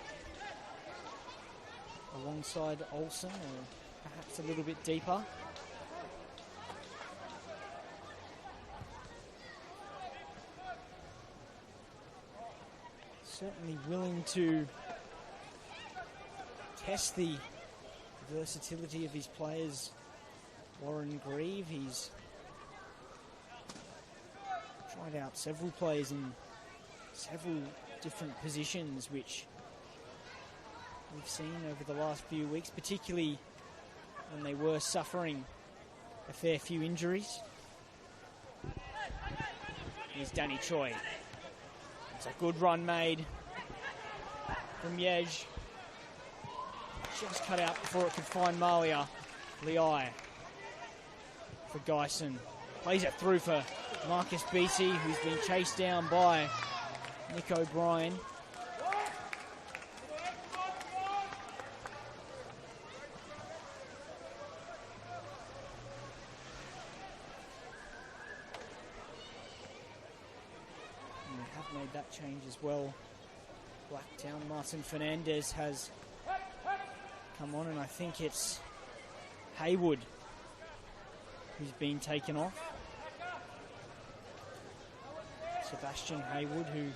alongside Olsen, or perhaps a little bit deeper. Certainly willing to test the versatility of his players. Warren Grieve, he's tried out several players in several different positions, which we've seen over the last few weeks, particularly when they were suffering a fair few injuries. Here's Danny Choi. It's a good run made from Yej. Just cut out before it could find Malia. Liai for Geisen. Plays it through for Marcus Beattie, who's been chased down by Nick O'Brien. And we have made that change as well. Blacktown, Martin Fernandez has come on, and I think it's Haywood who's been taken off. Sebastian Haywood, who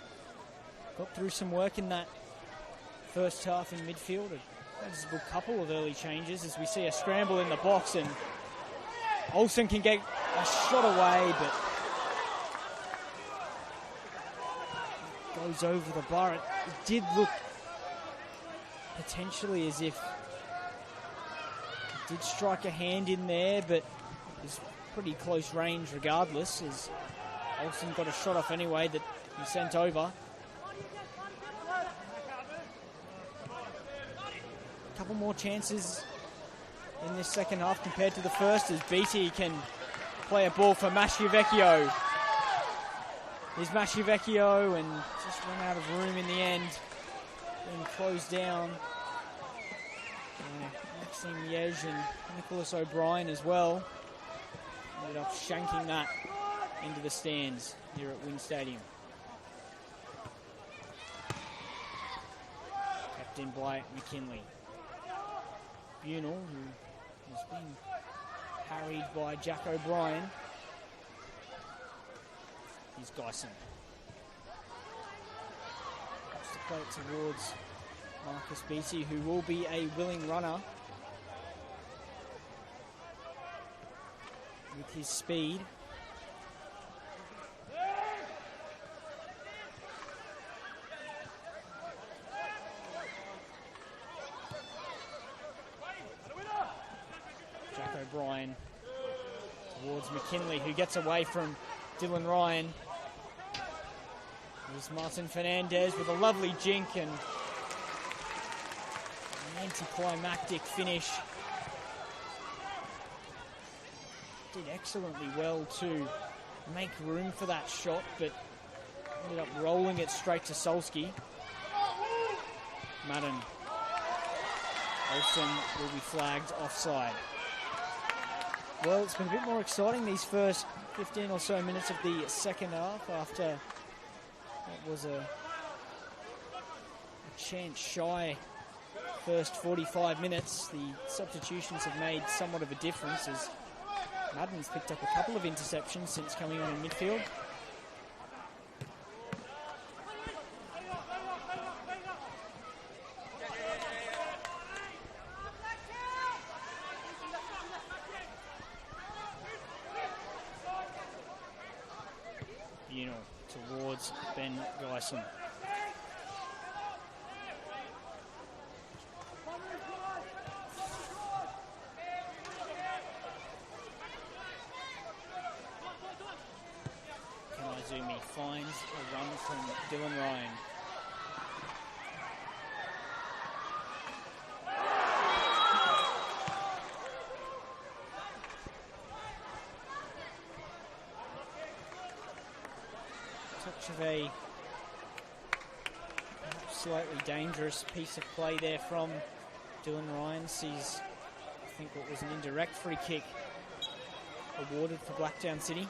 got through some work in that first half in midfield. A noticeable couple of early changes as we see a scramble in the box, and Olsen can get a shot away, but it goes over the bar. It did look potentially as if it did strike a hand in there, but it's pretty close range regardless, as Olsen got a shot off anyway that he sent over. A couple more chances in this second half compared to the first, as Beattie can play a ball for Masciavecchio. Here's Masciavecchio and just run out of room in the end. Being closed down. Maxime Liege and Nicholas O'Brien as well. Ended up shanking that into the stands here at Wynn Stadium. Captain by McKinley. Bunel, who has been harried by Jack O'Brien. Here's Geisen. Wants to play it towards Marcus Beattie, who will be a willing runner with his speed. Jack O'Brien towards McKinley, who gets away from Dylan Ryan. There's Martin Fernandez with a lovely jink and an anticlimactic finish. Did excellently well to make room for that shot, but ended up rolling it straight to Solski. Madden. Olsen will be flagged offside. Well, it's been a bit more exciting these first 15 or so minutes of the second half after what was a chance shy first 45 minutes. The substitutions have made somewhat of a difference as Madden's picked up a couple of interceptions since coming on in midfield. Towards Ben Geisen. Kanaizumi finds a run from Dylan Ryan. Touch of a slightly dangerous piece of play there from Dylan Ryan. Sees, I think, what was an indirect free kick awarded for Blacktown City.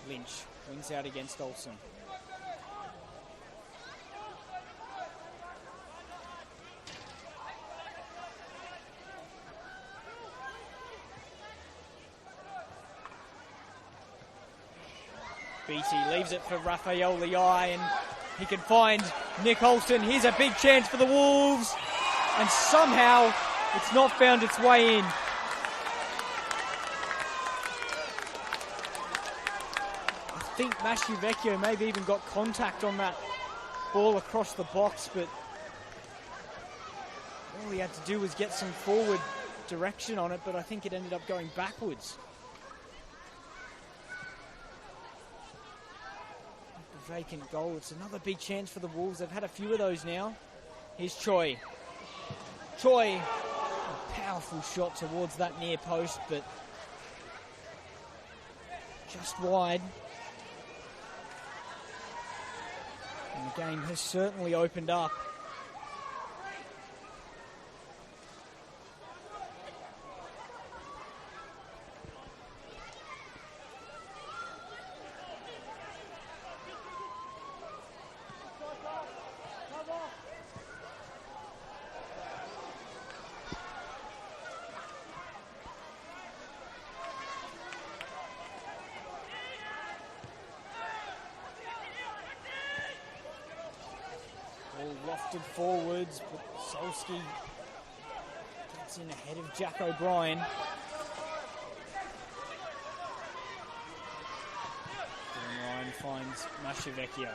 Lynch wins out against Olsen. Beattie leaves it for Raphael Liai and he can find Nick Olsen. Here's a big chance for the Wolves and somehow it's not found its way in. I think Masciavecchio maybe even got contact on that ball across the box, but all he had to do was get some forward direction on it, but I think it ended up going backwards. The vacant goal. It's another big chance for the Wolves. They've had a few of those now. Here's Choi. Choi, a powerful shot towards that near post, but just wide. And the game has certainly opened up. Lofted forwards, but Solski gets in ahead of Jack O'Brien. Dylan Ryan finds Masciavecchio.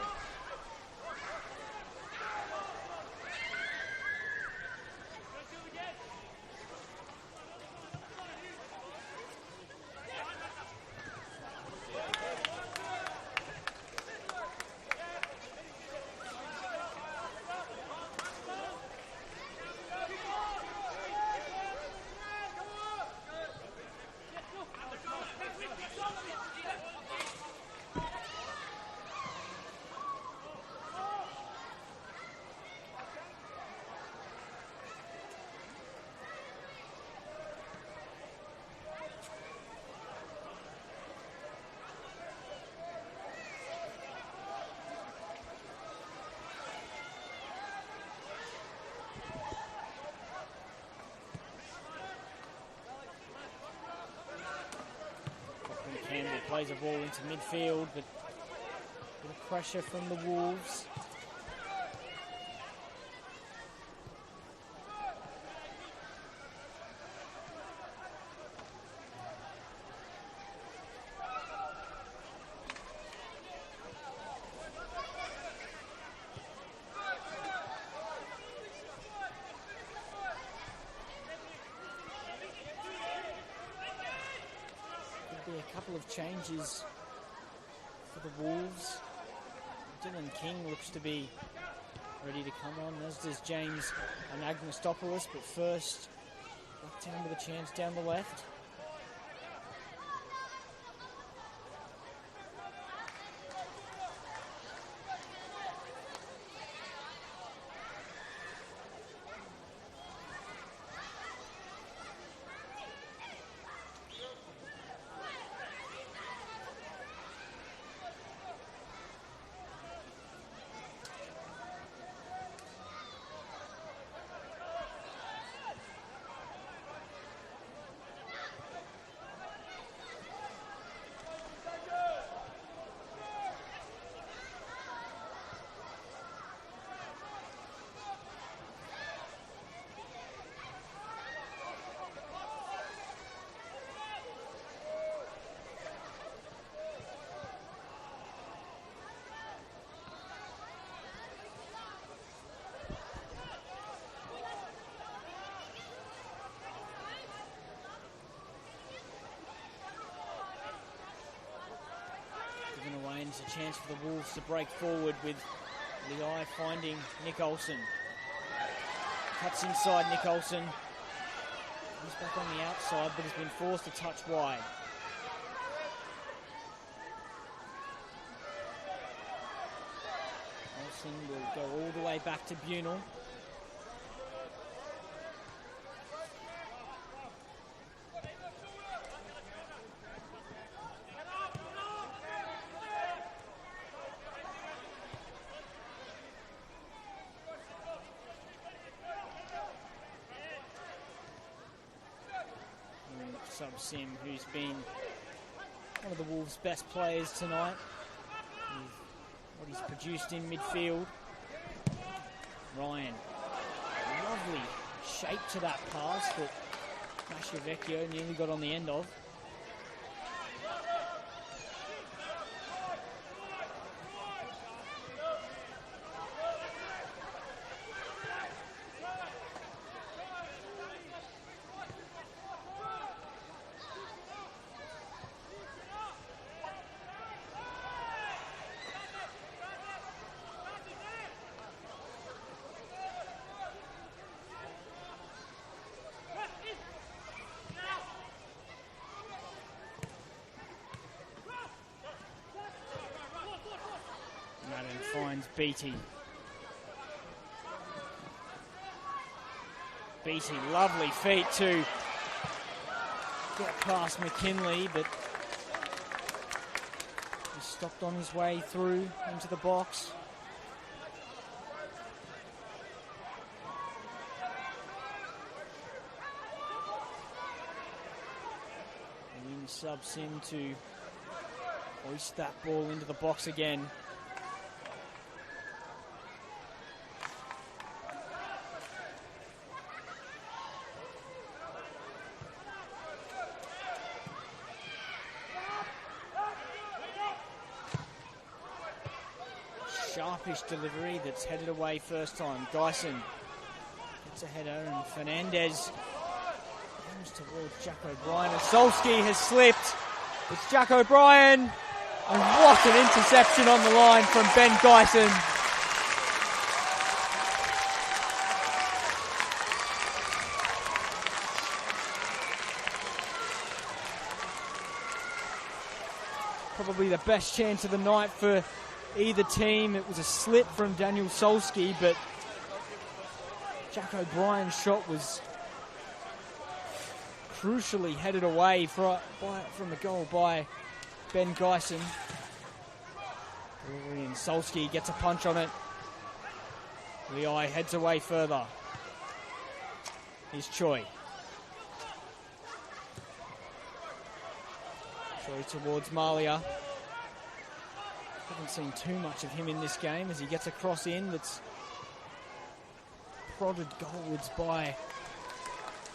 plays a ball into midfield, but a bit of pressure from the Wolves. A couple of changes for the Wolves. Dylan King looks to be ready to come on, as does James Anagnostopoulos, but first Blacktown with a chance down the left. Away, and it's a chance for the Wolves to break forward with Lei finding Nick Olsen. Cuts inside Nick Olsen. He's back on the outside, but has been forced to touch wide. Olsen will go all the way back to Bunel. Sim, who's been one of the Wolves' best players tonight, what he's produced in midfield. Ryan, a lovely shape to that pass that Masciavecchio nearly got on the end of. Finds Beattie. Beattie, lovely feet to get past McKinley, but he stopped on his way through into the box. And subs him to hoist that ball into the box again. Sharpish delivery that's headed away first time. Dyson gets a header and Fernandez comes towards Jack O'Brien. And Solski has slipped. It's Jack O'Brien. And what an interception on the line from Ben Dyson. Probably the best chance of the night for either team. It was a slip from Daniel Solski, but Jack O'Brien's shot was crucially headed away from the goal by Ben Gyson. And Solski gets a punch on it. Lei heads away further. Here's Choi. Throw towards Malia. Haven't seen too much of him in this game as he gets a cross in that's prodded goalwards by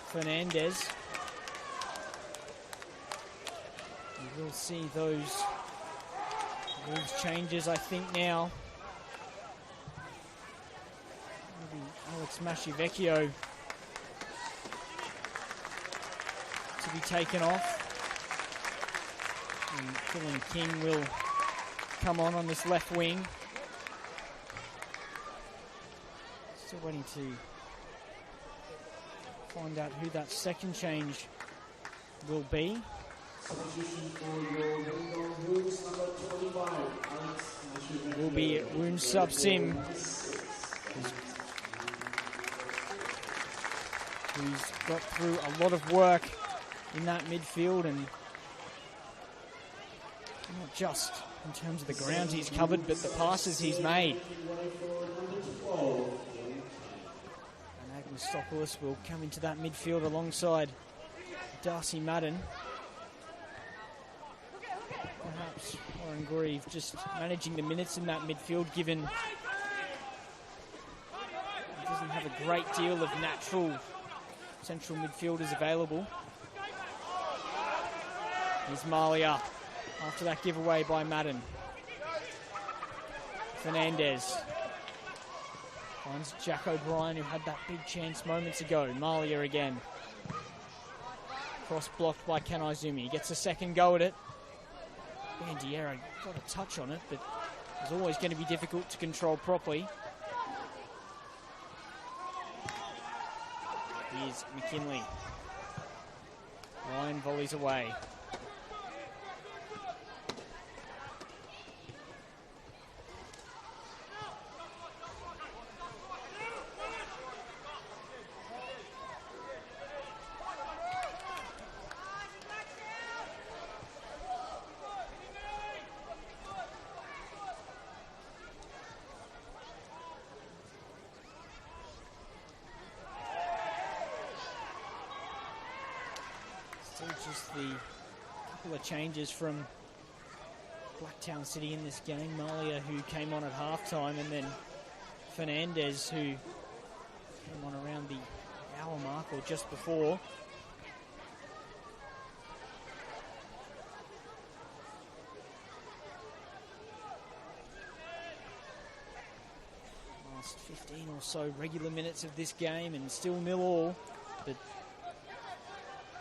Fernandez. You will see those Wolves changes, I think, now. Maybe Alex Mashivecchio to be taken off. And Dylan King will come on this left wing. Still waiting to find out who that second change will be. Will be Woon Sub Sim, who's got through a lot of work in that midfield, and not just in terms of the ground he's covered, but the passes he's made. And Agmistopoulos will come into that midfield alongside Darcy Madden. Perhaps Warren Grieve just managing the minutes in that midfield, given he doesn't have a great deal of natural central midfielders available. Here's Malia after that giveaway by Madden. Fernandez finds Jack O'Brien, who had that big chance moments ago. Malia again. Cross blocked by Kanaizumi. Gets a second go at it. Bandiera got a touch on it, but it's always going to be difficult to control properly. Here's McKinley. Ryan volleys away. Just the couple of changes from Blacktown City in this game. Malia, who came on at halftime, and then Fernandez, who came on around the hour mark or just before. Last 15 or so regular minutes of this game, and still 0-0, but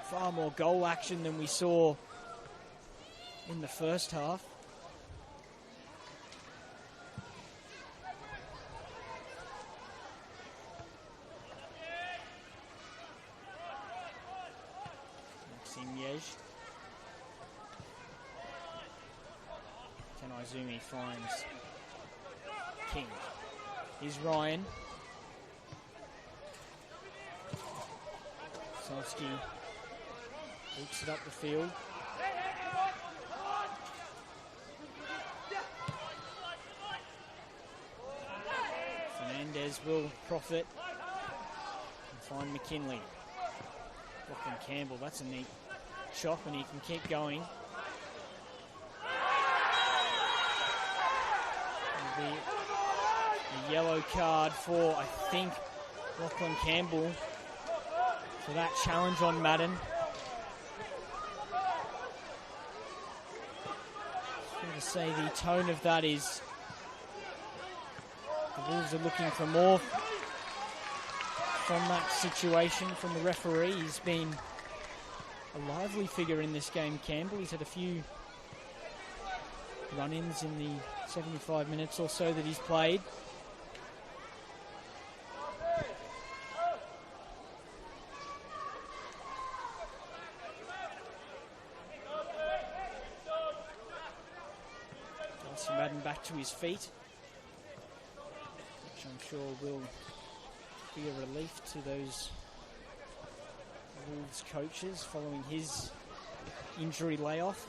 far more goal action than we saw in the first half. Maxime Yej. Kanaizumi finds King. Here's Ryan. Sofsky looks it up the field. Fernandez will profit and find McKinley. Lachlan Campbell, that's a neat chop, and he can keep going. There'll be a yellow card for, I think, Lachlan Campbell for that challenge on Madden. To say the tone of that is the Wolves are looking for more from that situation from the referee. He's been a lively figure in this game, Campbell. He's had a few run-ins in the 75 minutes or so that he's played. Madden back to his feet, which I'm sure will be a relief to those Wolves coaches following his injury layoff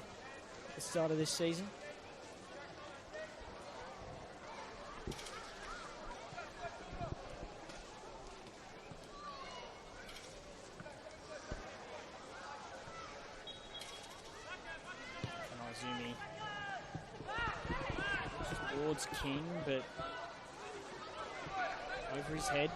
at the start of this season. towards King, but over his head.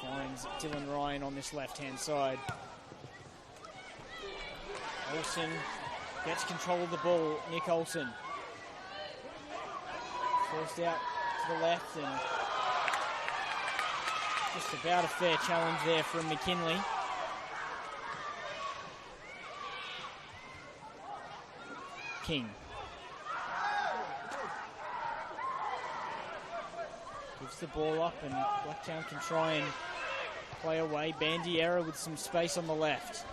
Finds Dylan Ryan on this left-hand side. Olsen gets control of the ball. Nick Olsen. Forced out to the left, and just about a fair challenge there from McKinley. King. Gives the ball up, and Blacktown can try and play away. Bandiera with some space on the left.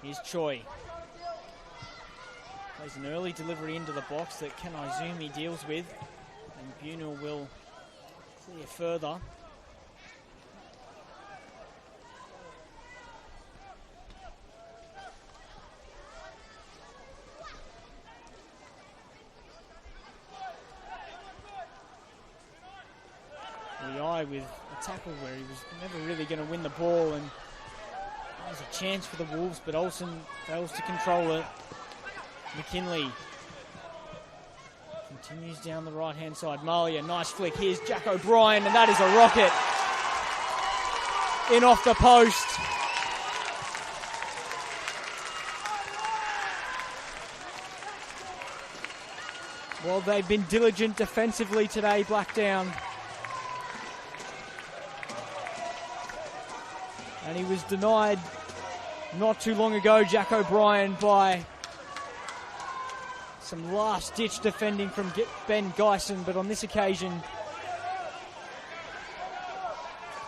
Here's Choi. Plays an early delivery into the box that Ken Izumi deals with, and Bunel will clear further. With a tackle where he was never really going to win the ball, and there's a chance for the Wolves, but Olsen fails to control it. McKinley continues down the right-hand side. Malia, nice flick. Here's Jack O'Brien, and that is a rocket. In off the post. Well, they've been diligent defensively today, Blacktown. And he was denied not too long ago, Jack O'Brien, by some last-ditch defending from Ben Geisen, but on this occasion,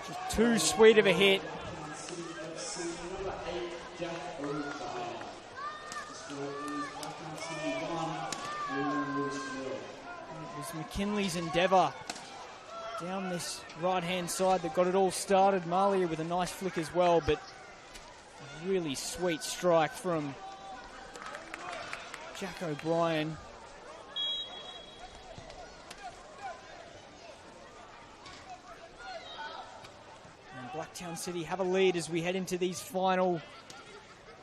just too sweet of a hit. It was McKinley's endeavour down this right-hand side that got it all started. Malia with a nice flick as well, but a really sweet strike from Jack O'Brien. And Blacktown City have a lead as we head into these final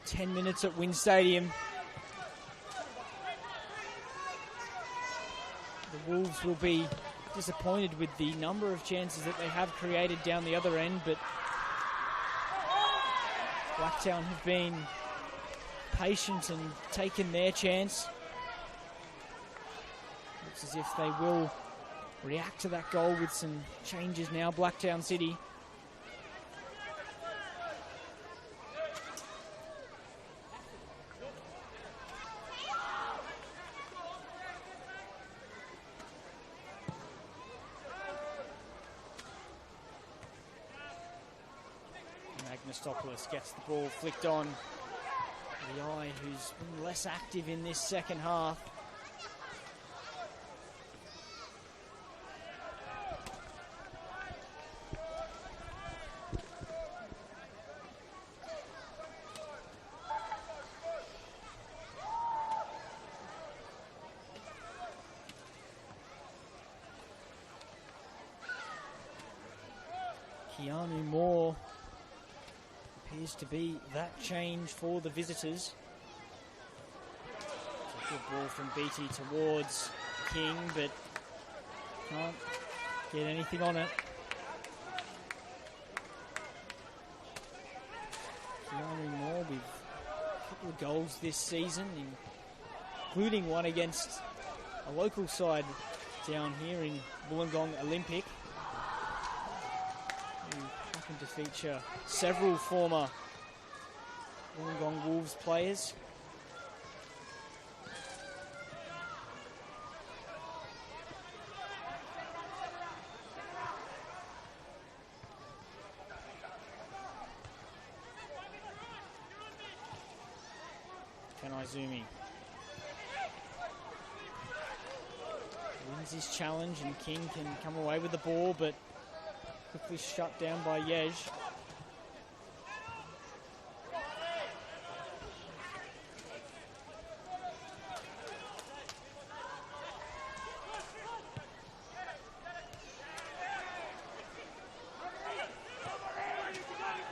10 minutes at Wynn Stadium. The Wolves will be disappointed with the number of chances that they have created down the other end, but Blacktown have been patient and taken their chance. Looks as if they will react to that goal with some changes now, Blacktown City. Stopoulos gets the ball flicked on. The Eye, who's been less active in this second half. Keanu Moore appears to be that change for the visitors. It's a good ball from Beatty towards King, but can't get anything on it. Keanu Moore with a couple of goals this season, including one against a local side down here in Wollongong Olympic, who happened to feature several former Wollongong Wolves players. Izumi wins his challenge, and King can come away with the ball, but quickly shut down by Yej.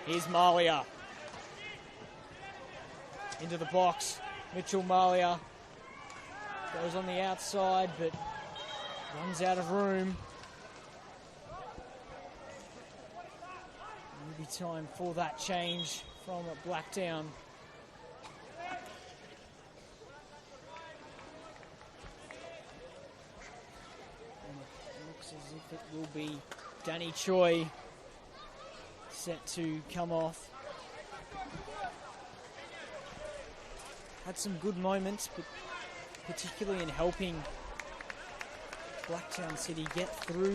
Here's Malia into the box. Mitchell Malia goes on the outside, but runs out of room. Maybe time for that change from Blacktown. And it looks as if it will be Danny Choi set to come off. Had some good moments, but particularly in helping Blacktown City get through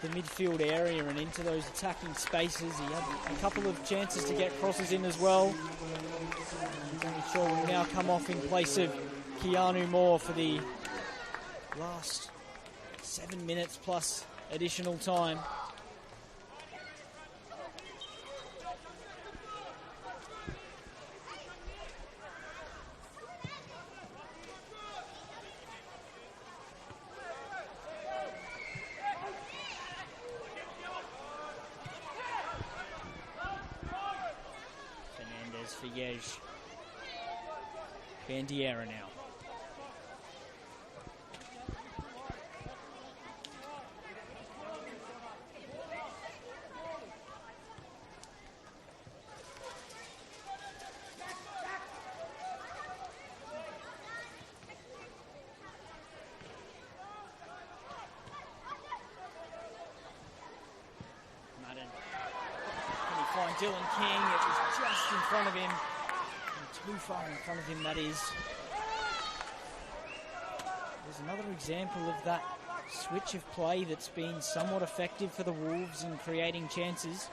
the midfield area and into those attacking spaces. He had a couple of chances to get crosses in as well. Danny Shaw will now come off in place of Keanu Moore for the last 7 minutes plus additional time. Bandiera now. Madden. Can he find Dylan King? It was just in front of him. Too far in front of him, that is. There's another example of that switch of play that's been somewhat effective for the Wolves in creating chances.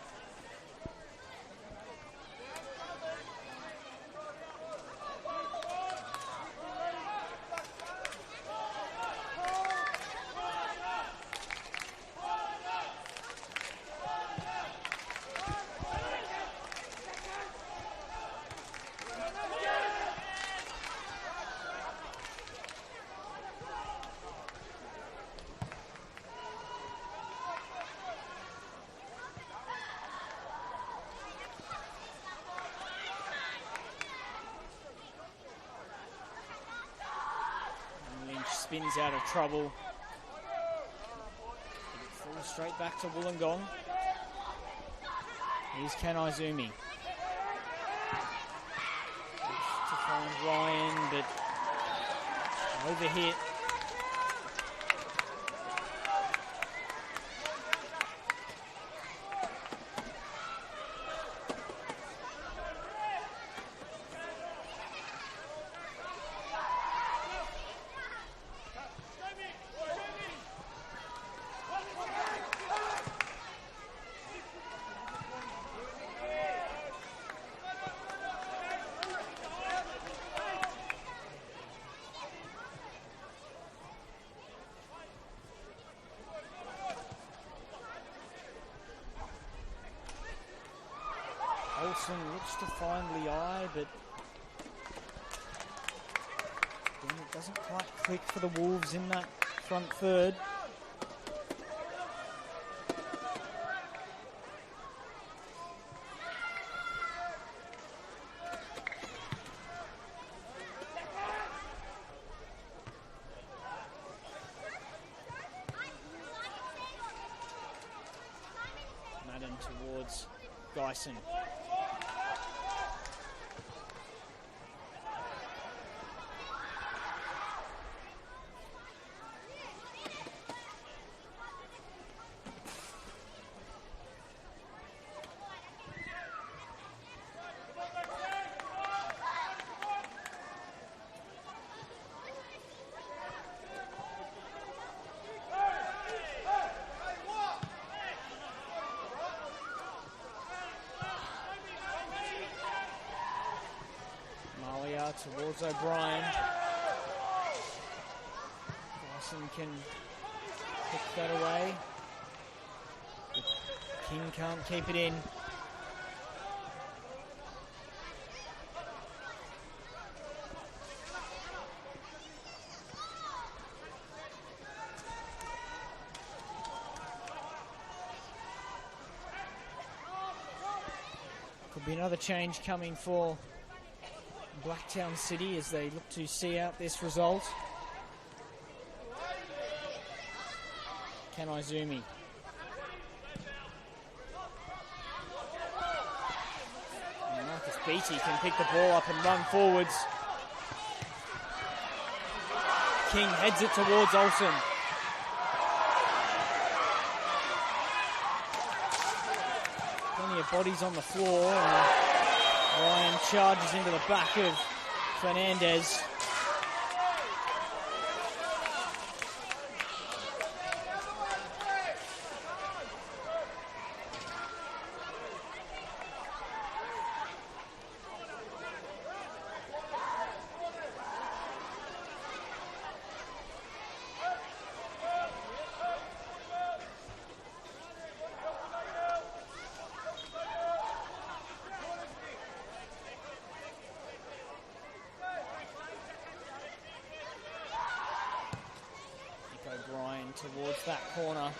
Spins out of trouble. It falls straight back to Wollongong. Here's Ken Izumi. To find Ryan, but overhit. Olsen looks to find Liai, but again, it doesn't quite click for the Wolves in that front third. Madden towards Geisen. Towards O'Brien. Dyson can pick that away. But King can't keep it in. Could be another change coming for Blacktown City as they look to see out this result. Kanaizumi. And Marcus Beattie can pick the ball up and run forwards. King heads it towards Olsen. Plenty of bodies on the floor. Ryan charges into the back of Fernandez. Towards that corner.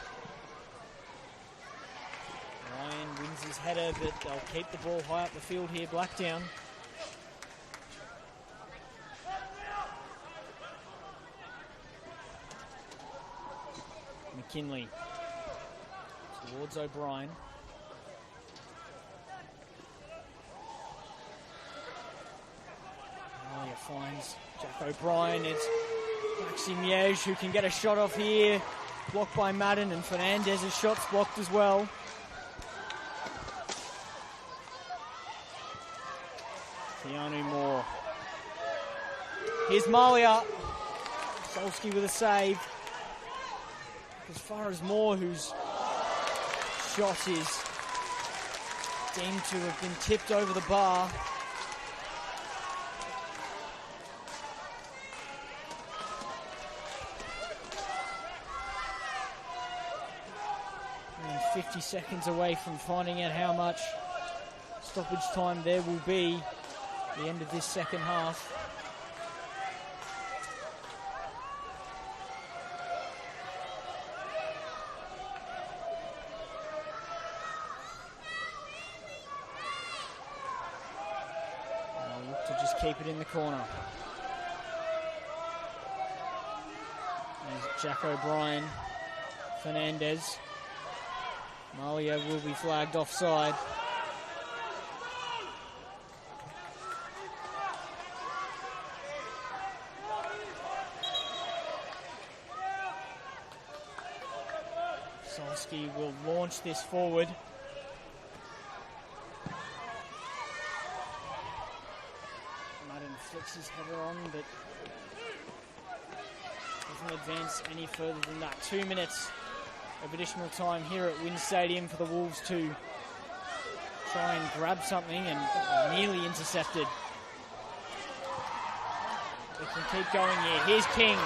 Ryan wins his header, but they'll keep the ball high up the field here, Blacktown. McKinley towards O'Brien. Malia finds Jack O'Brien. It's Maxime Liège who can get a shot off here. Blocked by Madden, and Fernandez's shot's blocked as well. Keanu Moore. Here's Malia. Solski with a save. As far as Moore, whose shot is deemed to have been tipped over the bar. And 50 seconds away from finding out how much stoppage time there will be at the end of this second half. Keep it in the corner. There's Jack O'Brien, Fernandez. Malia will be flagged offside. Solski will launch this forward. Flicks his header on, but doesn't advance any further than that. 2 minutes of additional time here at Wynn Stadium for the Wolves to try and grab something, and nearly intercepted. They can keep going here. Here's King.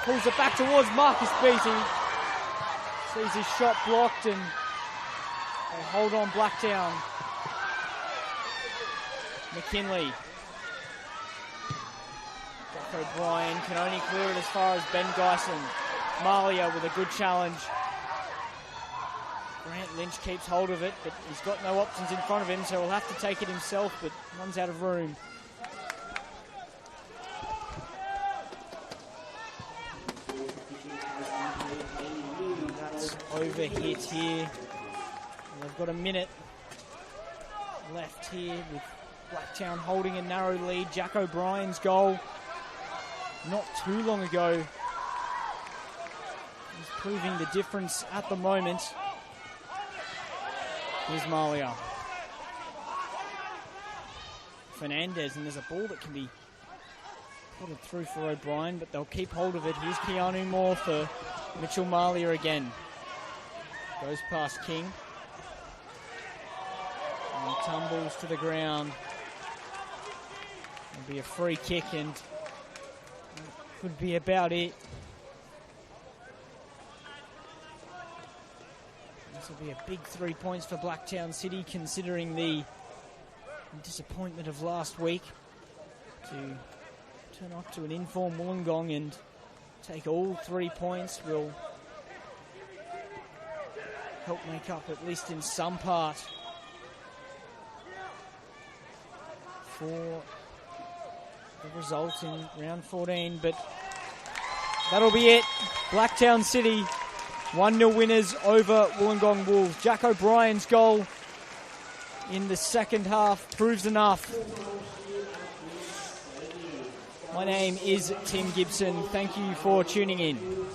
Pulls it back towards Marcus Beattie. Sees his shot blocked, and they hold on Blacktown. McKinley. Jack O'Brien can only clear it as far as Ben Geisen. Malia with a good challenge. Grant Lynch keeps hold of it, but he's got no options in front of him, so he'll have to take it himself, but runs out of room. And that's over overhit here. They've got a minute left here with Blacktown holding a narrow lead. Jack O'Brien's goal not too long ago. He's proving the difference at the moment. Here's Malia. Fernandez, and there's a ball that can be put through for O'Brien, but they'll keep hold of it. Here's Keanu Moore for Mitchell Malia again. Goes past King. And tumbles to the ground. It'll be a free kick, and could be about it. This will be a big 3 points for Blacktown City, considering the disappointment of last week, to turn off to an informed Wollongong and take all 3 points will help make up, at least in some part, for the result in round 14. But that'll be it. Blacktown City 1-0 winners over Wollongong Wolves. Jack O'Brien's goal in the second half proves enough. My name is Tim Gibson. Thank you for tuning in.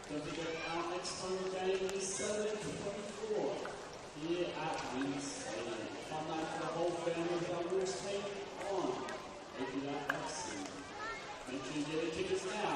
Don't forget our next home game is Saturday the 24th here at Wynn Stadium. Fun night for the whole family. The Wolves take on. If you don't have seen, make sure you get your tickets now.